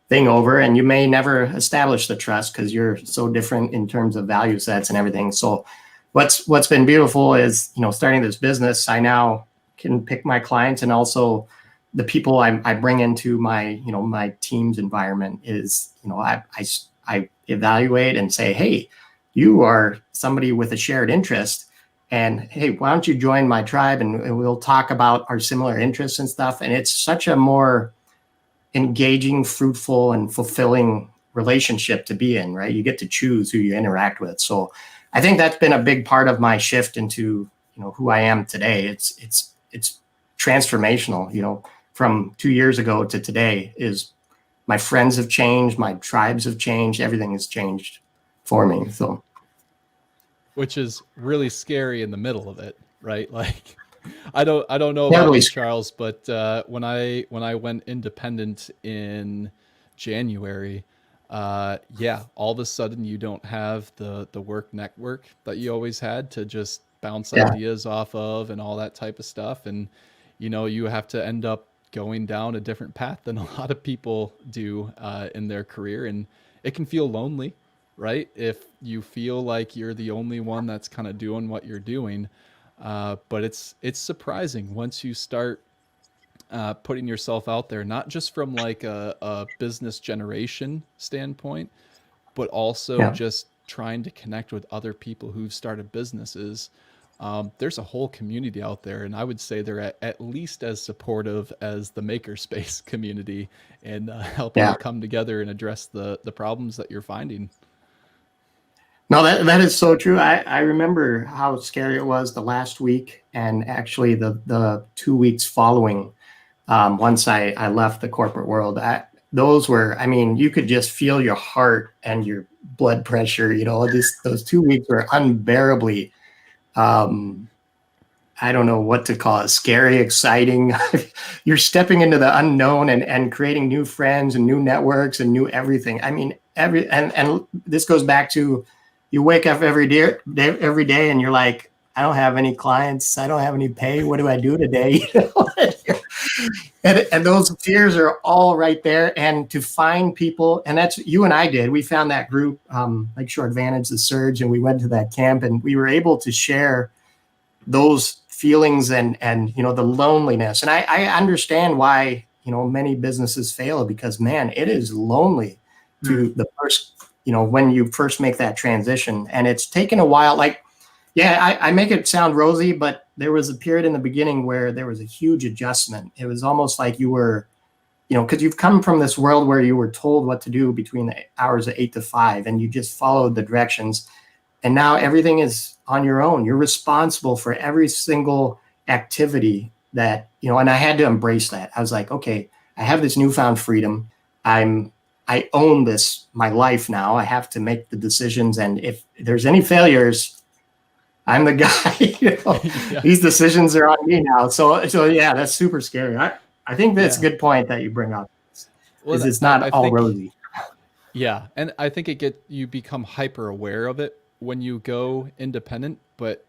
thing over. And you may never establish the trust because you're so different in terms of value sets and everything. So what's been beautiful is, starting this business, I now can pick my clients, and also the people I bring into my, my team's environment is, I evaluate and say, hey, you are somebody with a shared interest, and hey, why don't you join my tribe, and we'll talk about our similar interests and stuff. And it's such a more engaging, fruitful, and fulfilling relationship to be in, right? You get to choose who you interact with. So I think that's been a big part of my shift into, who I am today. It's transformational, from 2 years ago to today. Is my friends have changed, my tribes have changed, everything has changed for me. So, Which is really scary in the middle of it, right? Like, I don't know Yeah, about really you, Charles, but when I went independent in January, yeah, all of a sudden you don't have the work network that you always had to just bounce Yeah. ideas off of and all that type of stuff. And you have to end up going down a different path than a lot of people do in their career, and it can feel lonely, right? If you feel like you're the only one that's kind of doing what you're doing. But it's surprising once you start putting yourself out there, not just from like a business generation standpoint, but also just trying to connect with other people who've started businesses. There's a whole community out there, and I would say they're at least as supportive as the makerspace community, and helping you come together and address the problems that you're finding. No, that is so true. I remember how scary it was the last week, and actually the 2 weeks following, once I left the corporate world. Those were, you could just feel your heart and your blood pressure. Those 2 weeks were unbearably, I don't know what to call it, scary, exciting. You're stepping into the unknown and creating new friends and new networks and new everything. And this goes back to, you wake up every day and you're like, I don't have any clients. I don't have any pay. What do I do today? And those fears are all right there. And to find people, and that's you and I did. We found that group, Lakeshore Advantage, the Surge, and we went to that camp, and we were able to share those feelings and the loneliness. And I understand why many businesses fail, because man, it is lonely to the first when you first make that transition, and it's taken a while. Like, yeah, I make it sound rosy, but there was a period in the beginning where there was a huge adjustment. It was almost like you were, because you've come from this world where you were told what to do between the hours of 8 to 5, and you just followed the directions. And now everything is on your own. You're responsible for every single activity that, and I had to embrace that. I was like, okay, I have this newfound freedom. I own this, my life now. I have to make the decisions. And if there's any failures, I'm the guy. Yeah. These decisions are on me now. So yeah, that's super scary. I think that's a good point that you bring up. Well, It's not I all think- rosy. Yeah, and I think you become hyper aware of it when you go independent. But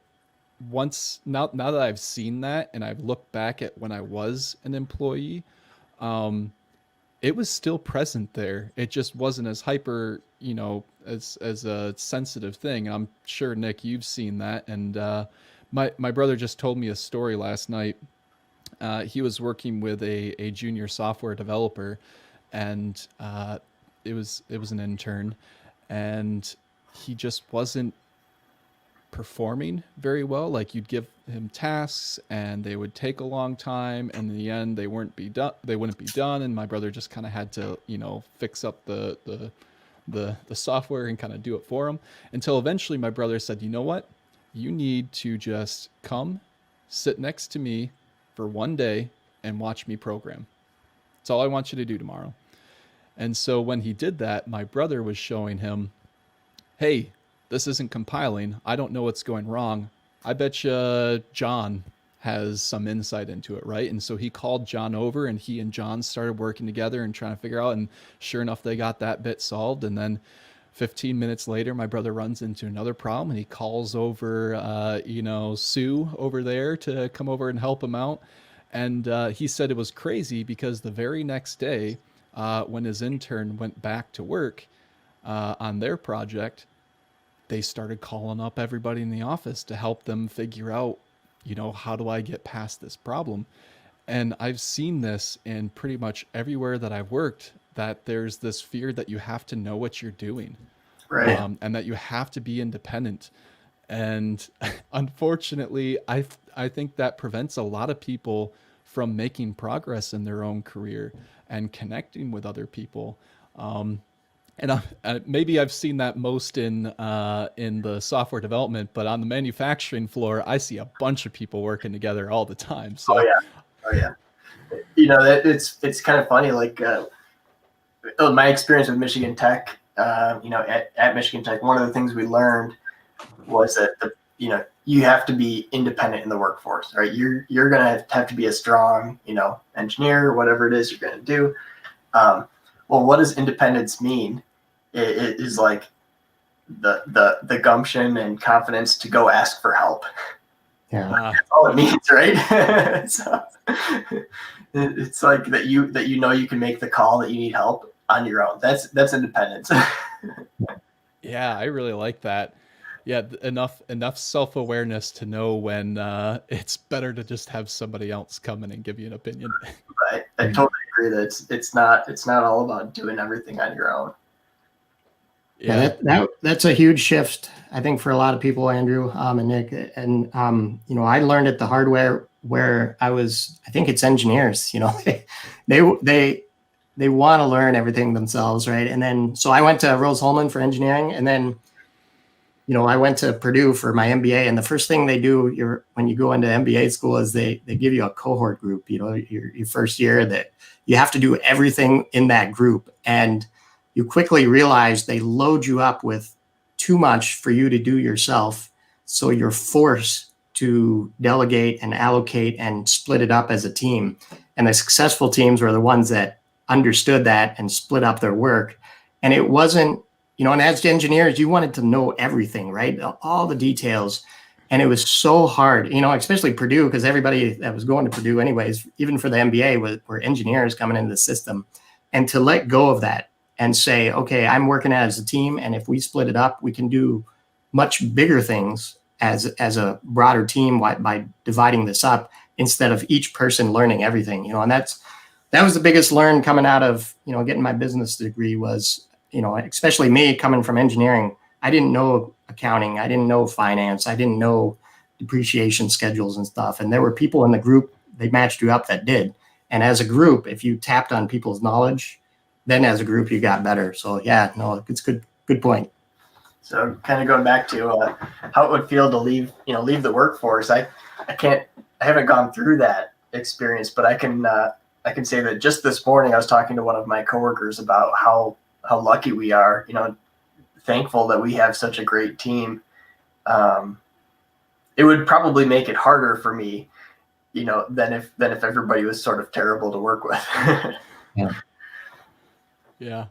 now that I've seen that and I've looked back at when I was an employee, it was still present there. It just wasn't as hyper, as a sensitive thing. I'm sure, Nick, you've seen that. And my brother just told me a story last night. He was working with a junior software developer, and it was an intern, and he just wasn't performing very well. Like, you'd give him tasks and they would take a long time, and in the end they wouldn't be done, and my brother just kind of had to fix up the software and kind of do it for him, until eventually my brother said, you know what, you need to just come sit next to me for one day and watch me program. That's all I want you to do tomorrow. And so when he did that, my brother was showing him, hey, this isn't compiling. I don't know what's going wrong. I bet you John has some insight into it, right? And so he called John over, and he and John started working together and trying to figure out, and sure enough, they got that bit solved. And then 15 minutes later, my brother runs into another problem, and he calls over, Sue over there to come over and help him out. And he said it was crazy because the very next day, when his intern went back to work on their project, they started calling up everybody in the office to help them figure out, how do I get past this problem? And I've seen this in pretty much everywhere that I've worked, that there's this fear that you have to know what you're doing, Right. and that you have to be independent. And unfortunately, I think that prevents a lot of people from making progress in their own career and connecting with other people. And maybe I've seen that most in the software development, but on the manufacturing floor, I see a bunch of people working together all the time. So Oh yeah. That it's kind of funny. Like my experience with Michigan Tech, at Michigan Tech, one of the things we learned was that you have to be independent in the workforce, right? You're gonna have to be a strong, engineer, or whatever it is you're gonna do. Well, what does independence mean? It is like the gumption and confidence to go ask for help. Yeah. That's all it means, right? So, it's like that you you can make the call that you need help on your own. That's independence. yeah, I really like that. Yeah, enough self-awareness to know when it's better to just have somebody else come in and give you an opinion. Right. I totally agree that it's not all about doing everything on your own. Yeah, that's a huge shift, I think, for a lot of people, Andrew, and Nick. And I learned it the hard way, where I think it's engineers, they want to learn everything themselves, right? And then so I went to Rose-Hulman for engineering, and then I went to Purdue for my MBA. And the first thing they do when you go into MBA school is they give you a cohort group. Your first year, that you have to do everything in that group, and you quickly realize they load you up with too much for you to do yourself. So you're forced to delegate and allocate and split it up as a team. And the successful teams were the ones that understood that and split up their work. And it wasn't, and as engineers, you wanted to know everything, right? All the details. And it was so hard, especially Purdue, because everybody that was going to Purdue anyways, even for the MBA, were engineers coming into the system. And to let go of that and say, okay, I'm working as a team, and if we split it up, we can do much bigger things as a broader team by dividing this up instead of each person learning everything. And that was the biggest learn coming out of getting my business degree was, especially me coming from engineering. I didn't know accounting. I didn't know finance. I didn't know depreciation schedules and stuff. And there were people in the group, they matched you up that did. And as a group, if you tapped on people's knowledge, then as a group, you got better. So yeah, no, it's good point. So kind of going back to how it would feel to leave the workforce. I haven't gone through that experience, but I can say that just this morning I was talking to one of my coworkers about how lucky we are, thankful that we have such a great team. It would probably make it harder for me, than if everybody was sort of terrible to work with. Yeah. Yeah.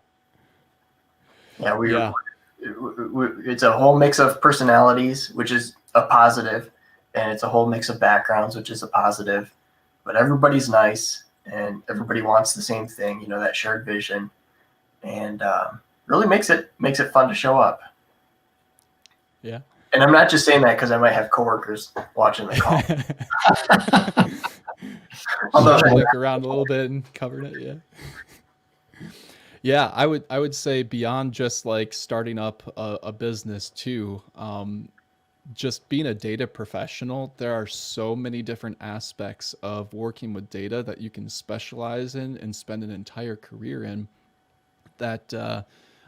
Yeah, it's a whole mix of personalities, which is a positive, and it's a whole mix of backgrounds, which is a positive. But everybody's nice, and everybody wants the same thing, that shared vision, and really makes it fun to show up. Yeah. And I'm not just saying that because I might have coworkers watching the call. Although look around a little bit and covered it, yeah. Yeah, I would say beyond just like starting up a business too, just being a data professional, there are so many different aspects of working with data that you can specialize in and spend an entire career in. That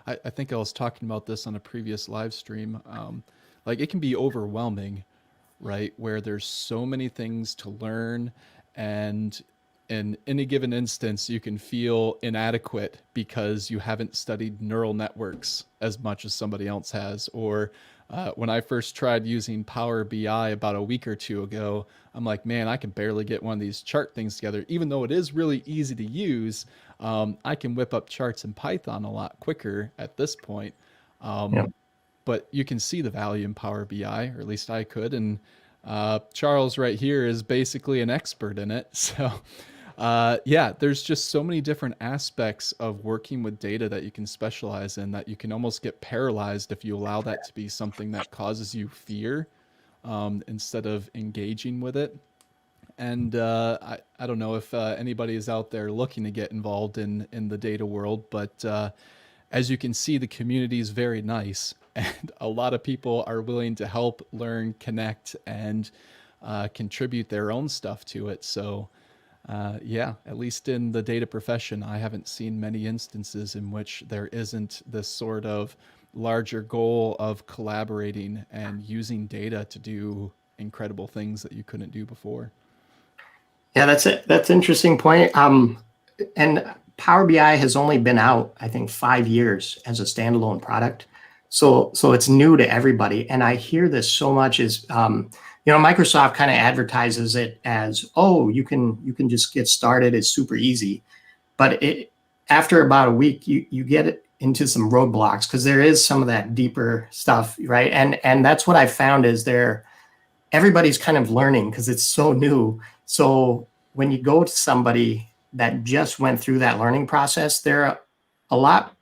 I think I was talking about this on a previous live stream. Like it can be overwhelming, right? Where there's so many things to learn, and in any given instance, you can feel inadequate because you haven't studied neural networks as much as somebody else has. Or when I first tried using Power BI about a week or two ago, I'm like, man, I can barely get one of these chart things together. Even though it is really easy to use, I can whip up charts in Python a lot quicker at this point. Yeah. But you can see the value in Power BI, or at least I could. And Charles right here is basically an expert in it. So yeah, there's just so many different aspects of working with data that you can specialize in that you can almost get paralyzed if you allow that to be something that causes you fear instead of engaging with it. And I don't know if anybody is out there looking to get involved in the data world, but as you can see, the community is very nice, and a lot of people are willing to help, learn, connect, and contribute their own stuff to it. So yeah, at least in the data profession, I haven't seen many instances in which there isn't this sort of larger goal of collaborating and using data to do incredible things that you couldn't do before. Yeah, that's it. That's an interesting point. And Power BI has only been out, I think, 5 years as a standalone product. So it's new to everybody. And I hear this so much is, Microsoft kind of advertises it as, oh, you can just get started. It's super easy. But after about a week, you get it into some roadblocks because there is some of that deeper stuff, right? And that's what I found is everybody's kind of learning because it's so new. So when you go to somebody that just went through that learning process, they're a lot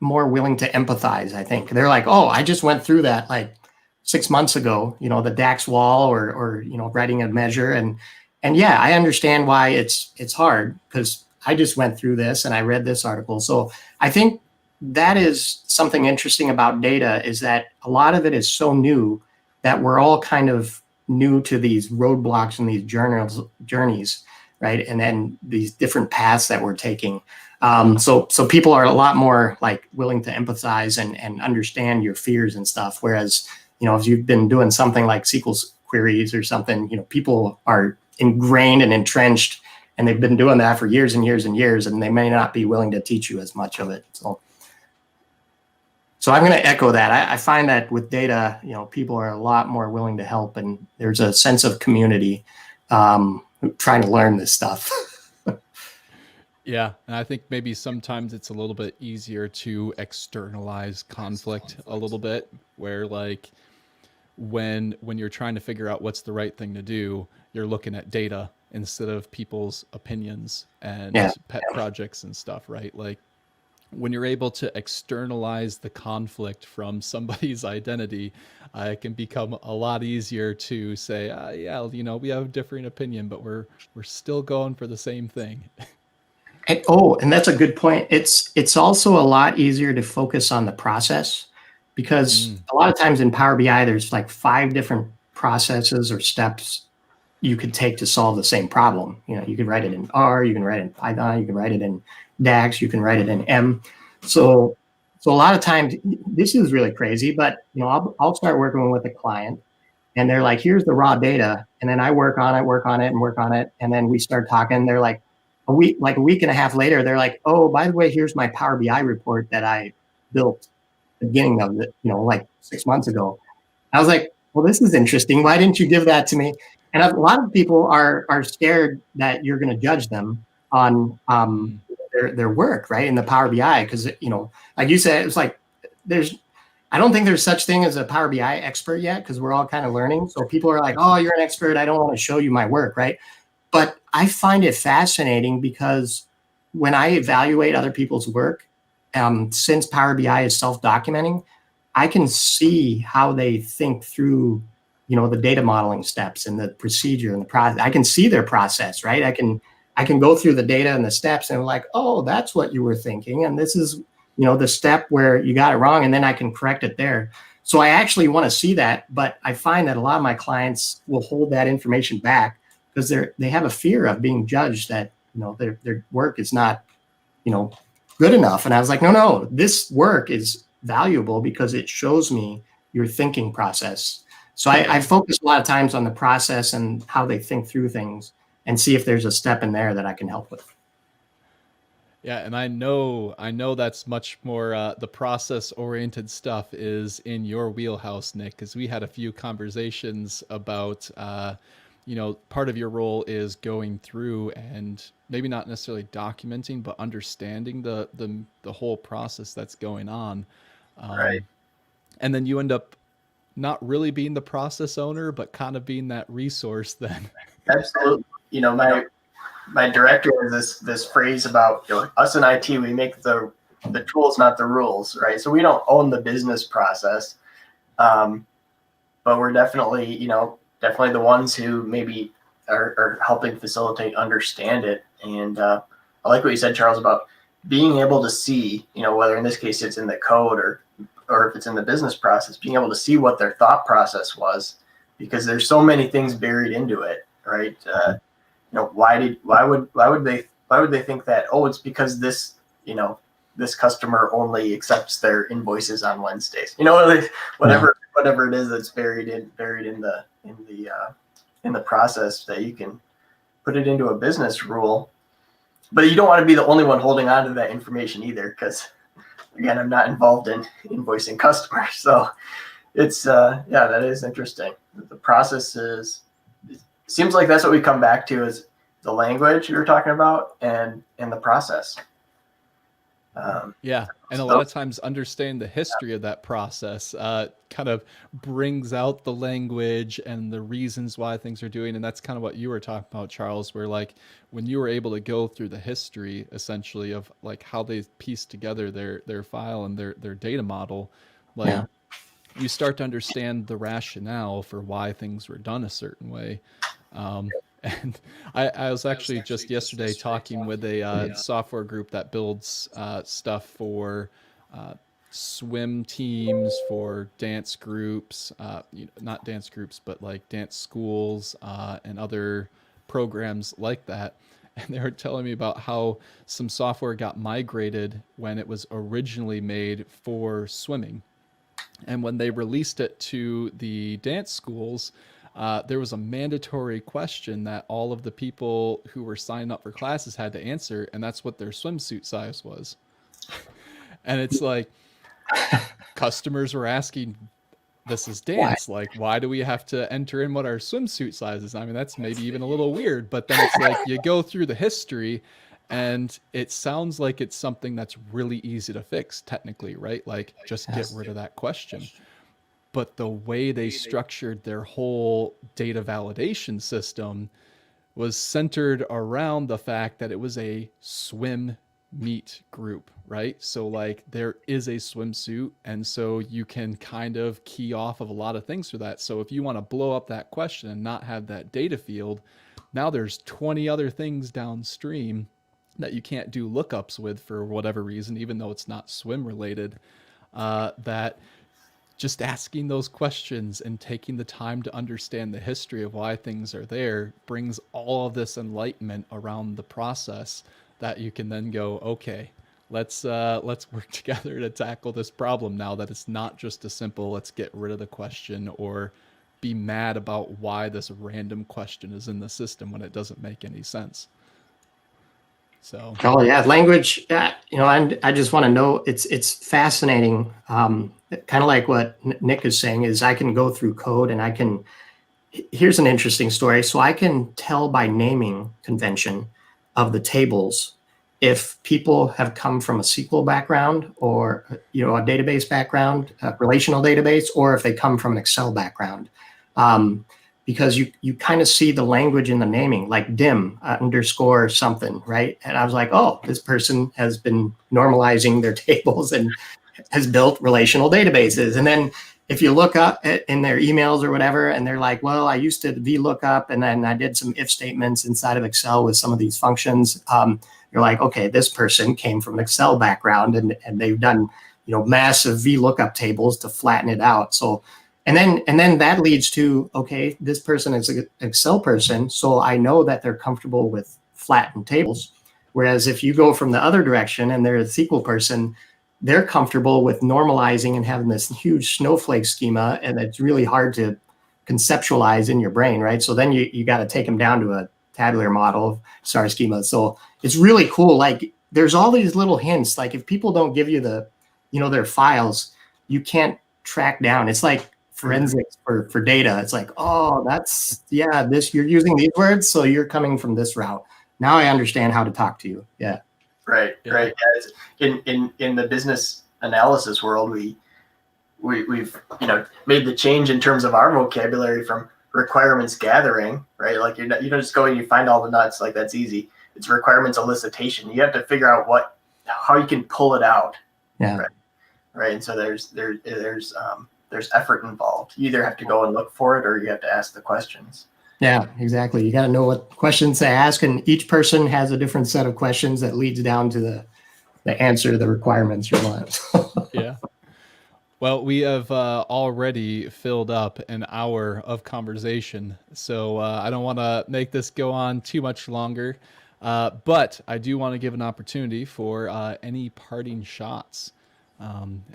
more willing to empathize, I think. They're like, oh, I just went through that like 6 months ago, the DAX wall or writing a measure. And yeah, I understand why it's hard because I just went through this and I read this article. So I think that is something interesting about data is that a lot of it is so new that we're all kind of new to these roadblocks and these journeys, right? And then these different paths that we're taking. So people are a lot more like willing to empathize and understand your fears and stuff. Whereas, if you've been doing something like SQL queries or something, people are ingrained and entrenched and they've been doing that for years and years and years, and they may not be willing to teach you as much of it. So I'm going to echo that. I find that with data, people are a lot more willing to help, and there's a sense of community trying to learn this stuff. Yeah, and I think maybe sometimes it's a little bit easier to externalize conflict a little bit, where like when you're trying to figure out what's the right thing to do, you're looking at data instead of people's opinions Yeah. and pet projects and stuff, right? Like when you're able to externalize the conflict from somebody's identity, it can become a lot easier to say, yeah, you know, we have a differing opinion, but we're still going for the same thing. And that's a good point. It's also a lot easier to focus on the process because a lot of times in Power BI, there's like 5 different processes or steps you could take to solve the same problem. You know, you could write it in R, you can write it in Python, you can write it in DAX, you can write it in M. So a lot of times, this is really crazy, but you know, I'll start working with a client and they're like, here's the raw data. And then I work on it. And then we start talking. They're like a week and a half later, they're like, oh, by the way, here's my Power BI report that I built at the beginning of it, you know, like 6 months ago. I was like, well, this is interesting. Why didn't you give that to me? And a lot of people are scared that you're going to judge them on their work, right, in the Power BI, because you know, like you said, it's like I don't think there's such thing as a Power BI expert yet because we're all kind of learning. So people are like, oh, you're an expert. I don't want to show you my work, right? But I find it fascinating because when I evaluate other people's work, since Power BI is self-documenting, I can see how they think through, you know, the data modeling steps and the procedure and the process. I can see their process, right? I can go through the data and the steps and like, oh, that's what you were thinking. And this is, you know, the step where you got it wrong. And then I can correct it there. So I actually want to see that. But I find that a lot of my clients will hold that information back because they have a fear of being judged that, you know, their work is not, you know, good enough. And I was like, no, this work is valuable because it shows me your thinking process. So I focus a lot of times on the process and how they think through things and see if there's a step in there that I can help with. Yeah, and I know that's much more the process-oriented stuff is in your wheelhouse, Nick, because we had a few conversations about, you know, part of your role is going through and maybe not necessarily documenting, but understanding the whole process that's going on. Right. And then you end up not really being the process owner, but kind of being that resource then. Absolutely. You know, my director has this phrase about, you know, us in IT, we make the tools, not the rules, right? So we don't own the business process, but we're definitely, you know, definitely the ones who maybe are helping facilitate, understand it. And I like what you said, Charles, about being able to see, you know, whether in this case it's in the code or if it's in the business process, being able to see what their thought process was, because there's so many things buried into it, right? You know, why would they think that? Oh, it's because this, you know, this customer only accepts their invoices on Wednesdays. You know, whatever it is that's buried in the process, that you can put it into a business rule. But you don't want to be the only one holding on to that information either, because again, I'm not involved in invoicing customers. So it's yeah, that is interesting. The process seems like that's what we come back to, is the language you were talking about and the process. Yeah, and a lot of times understanding the history of that process kind of brings out the language and the reasons why things are doing. And that's kind of what you were talking about, Charles, where like when you were able to go through the history essentially of like how they pieced together their file and their data model, like you start to understand the rationale for why things were done a certain way. And I was actually just yesterday talking with a software group that builds stuff for swim teams, for dance groups, you know, not dance groups, but like dance schools and other programs like that. And they were telling me about how some software got migrated when it was originally made for swimming. And when they released it to the dance schools, there was a mandatory question that all of the people who were signing up for classes had to answer, and that's what their swimsuit size was. And it's like customers were asking, this is dance. Like, why do we have to enter in what our swimsuit size is? I mean, that's maybe even a little weird, but then it's like you go through the history and it sounds like it's something that's really easy to fix technically, right? Like just get rid of that question. but the way they structured their whole data validation system was centered around the fact that it was a swim meet group, right? So like there is a swimsuit, and so you can kind of key off of a lot of things for that. So if you want to blow up that question and not have that data field, now there's 20 other things downstream that you can't do lookups with for whatever reason, even though it's not swim related, that just asking those questions and taking the time to understand the history of why things are there brings all of this enlightenment around the process that you can then go, okay, let's work together to tackle this problem now that it's not just a simple let's get rid of the question or be mad about why this random question is in the system when it doesn't make any sense. So Oh yeah, language. I just want to know. It's fascinating. Kind of like what Nick is saying is I can go through code and I can. Here's an interesting story. So I can tell by naming convention of the tables if people have come from a SQL background or a database background, a relational database, or if they come from an Excel background. Because you kind of see the language in the naming, like dim underscore something, right? And I was like, oh, this person has been normalizing their tables and has built relational databases. And then if you look up in their emails or whatever, and they're like, well, I used to VLOOKUP, and then I did some if statements inside of Excel with some of these functions. You're like, okay, this person came from an Excel background, and they've done massive VLOOKUP tables to flatten it out. So. And then that leads to, okay, this person is an Excel person, so I know that they're comfortable with flattened tables. Whereas if you go from the other direction and they're a SQL person, they're comfortable with normalizing and having this huge snowflake schema, and it's really hard to conceptualize in your brain, right? So then you got to take them down to a tabular model of star schema. So it's really cool. Like there's all these little hints. Like if people don't give you their files, you can't track down. It's like forensics for data. It's like, oh, this you're using these words, so you're coming from this route. Now I understand how to talk to you. Yeah. Right. Yeah, in the business analysis world, we've made the change in terms of our vocabulary from requirements gathering, right? Like you don't just go and you find all the nuts, like that's easy. It's requirements elicitation. You have to figure out how you can pull it out. Yeah. Right. And so there's effort involved. You either have to go and look for it or you have to ask the questions. Yeah, exactly. You got to know what questions to ask, and each person has a different set of questions that leads down to the answer to the requirements you want. Yeah. Well, we have already filled up an hour of conversation, so I don't want to make this go on too much longer, but I do want to give an opportunity for any parting shots.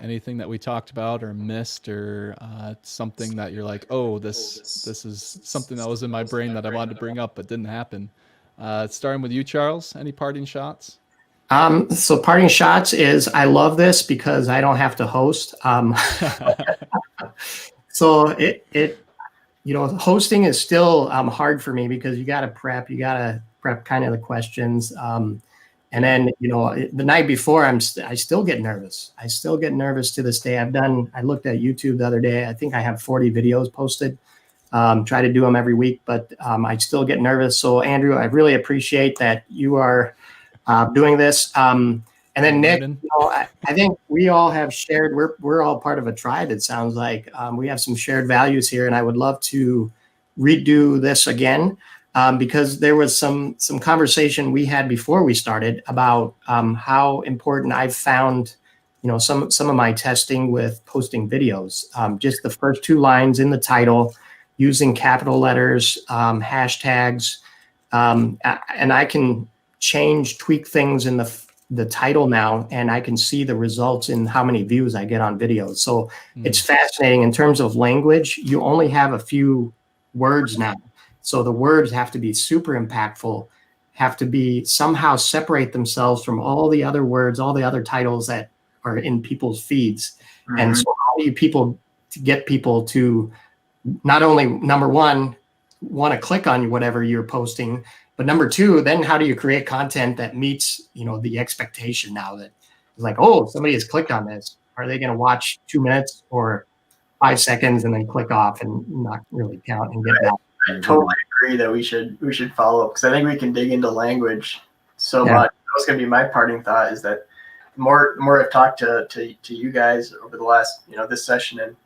Anything that we talked about or missed, or something that you're like, oh, this is something that was in my brain that I wanted to bring up but didn't happen. Starting with you, Charles, any parting shots? So parting shots is I love this because I don't have to host. So hosting is still hard for me because you got to prep kind of the questions. And then, the night before, I still get nervous. I still get nervous to this day. I looked at YouTube the other day. I think I have 40 videos posted. Try to do them every week, but I still get nervous. So Andrew, I really appreciate that you are doing this. And then Nick, I think we all have shared, we're all part of a tribe. It sounds like we have some shared values here, and I would love to redo this again. Because there was some conversation we had before we started about how important I've found, some of my testing with posting videos. Just the first 2 lines in the title, using capital letters, hashtags, and I can tweak things in the title now, and I can see the results in how many views I get on videos. So It's fascinating. In terms of language, you only have a few words now. So the words have to be super impactful, have to be somehow separate themselves from all the other words, all the other titles that are in people's feeds. Mm-hmm. And so how do you get people to not only, number one, want to click on whatever you're posting, but number 2, then how do you create content that meets, the expectation now that it's like, oh, somebody has clicked on this. Are they going to watch 2 minutes or 5 seconds and then click off and not really count and get back. I totally agree that we should follow up because I think we can dig into language so much. That was going to be my parting thought, is that the more I've talked to you guys over the last, this session and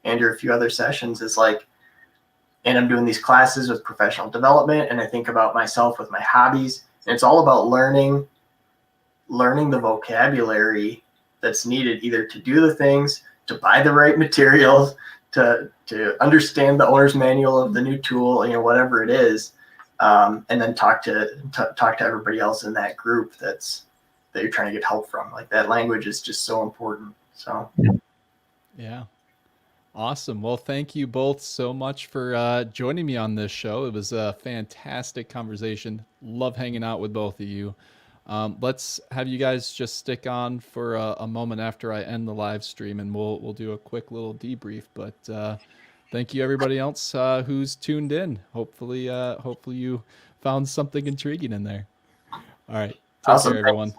Andrew, a few other sessions, is like, and I'm doing these classes with professional development, and I think about myself with my hobbies, and it's all about learning the vocabulary that's needed either to do the things, to buy the right materials, to understand the owner's manual of the new tool, whatever it is, and then talk to everybody else in that group that you're trying to get help from. Like, that language is just so important. So Yeah. Awesome. Well, thank you both so much for joining me on this show. It was a fantastic conversation. Love hanging out with both of you. Let's have you guys just stick on for a moment after I end the live stream, and we'll do a quick little debrief. But thank you, everybody else who's tuned in. Hopefully you found something intriguing in there. All right. Take awesome. care, everyone.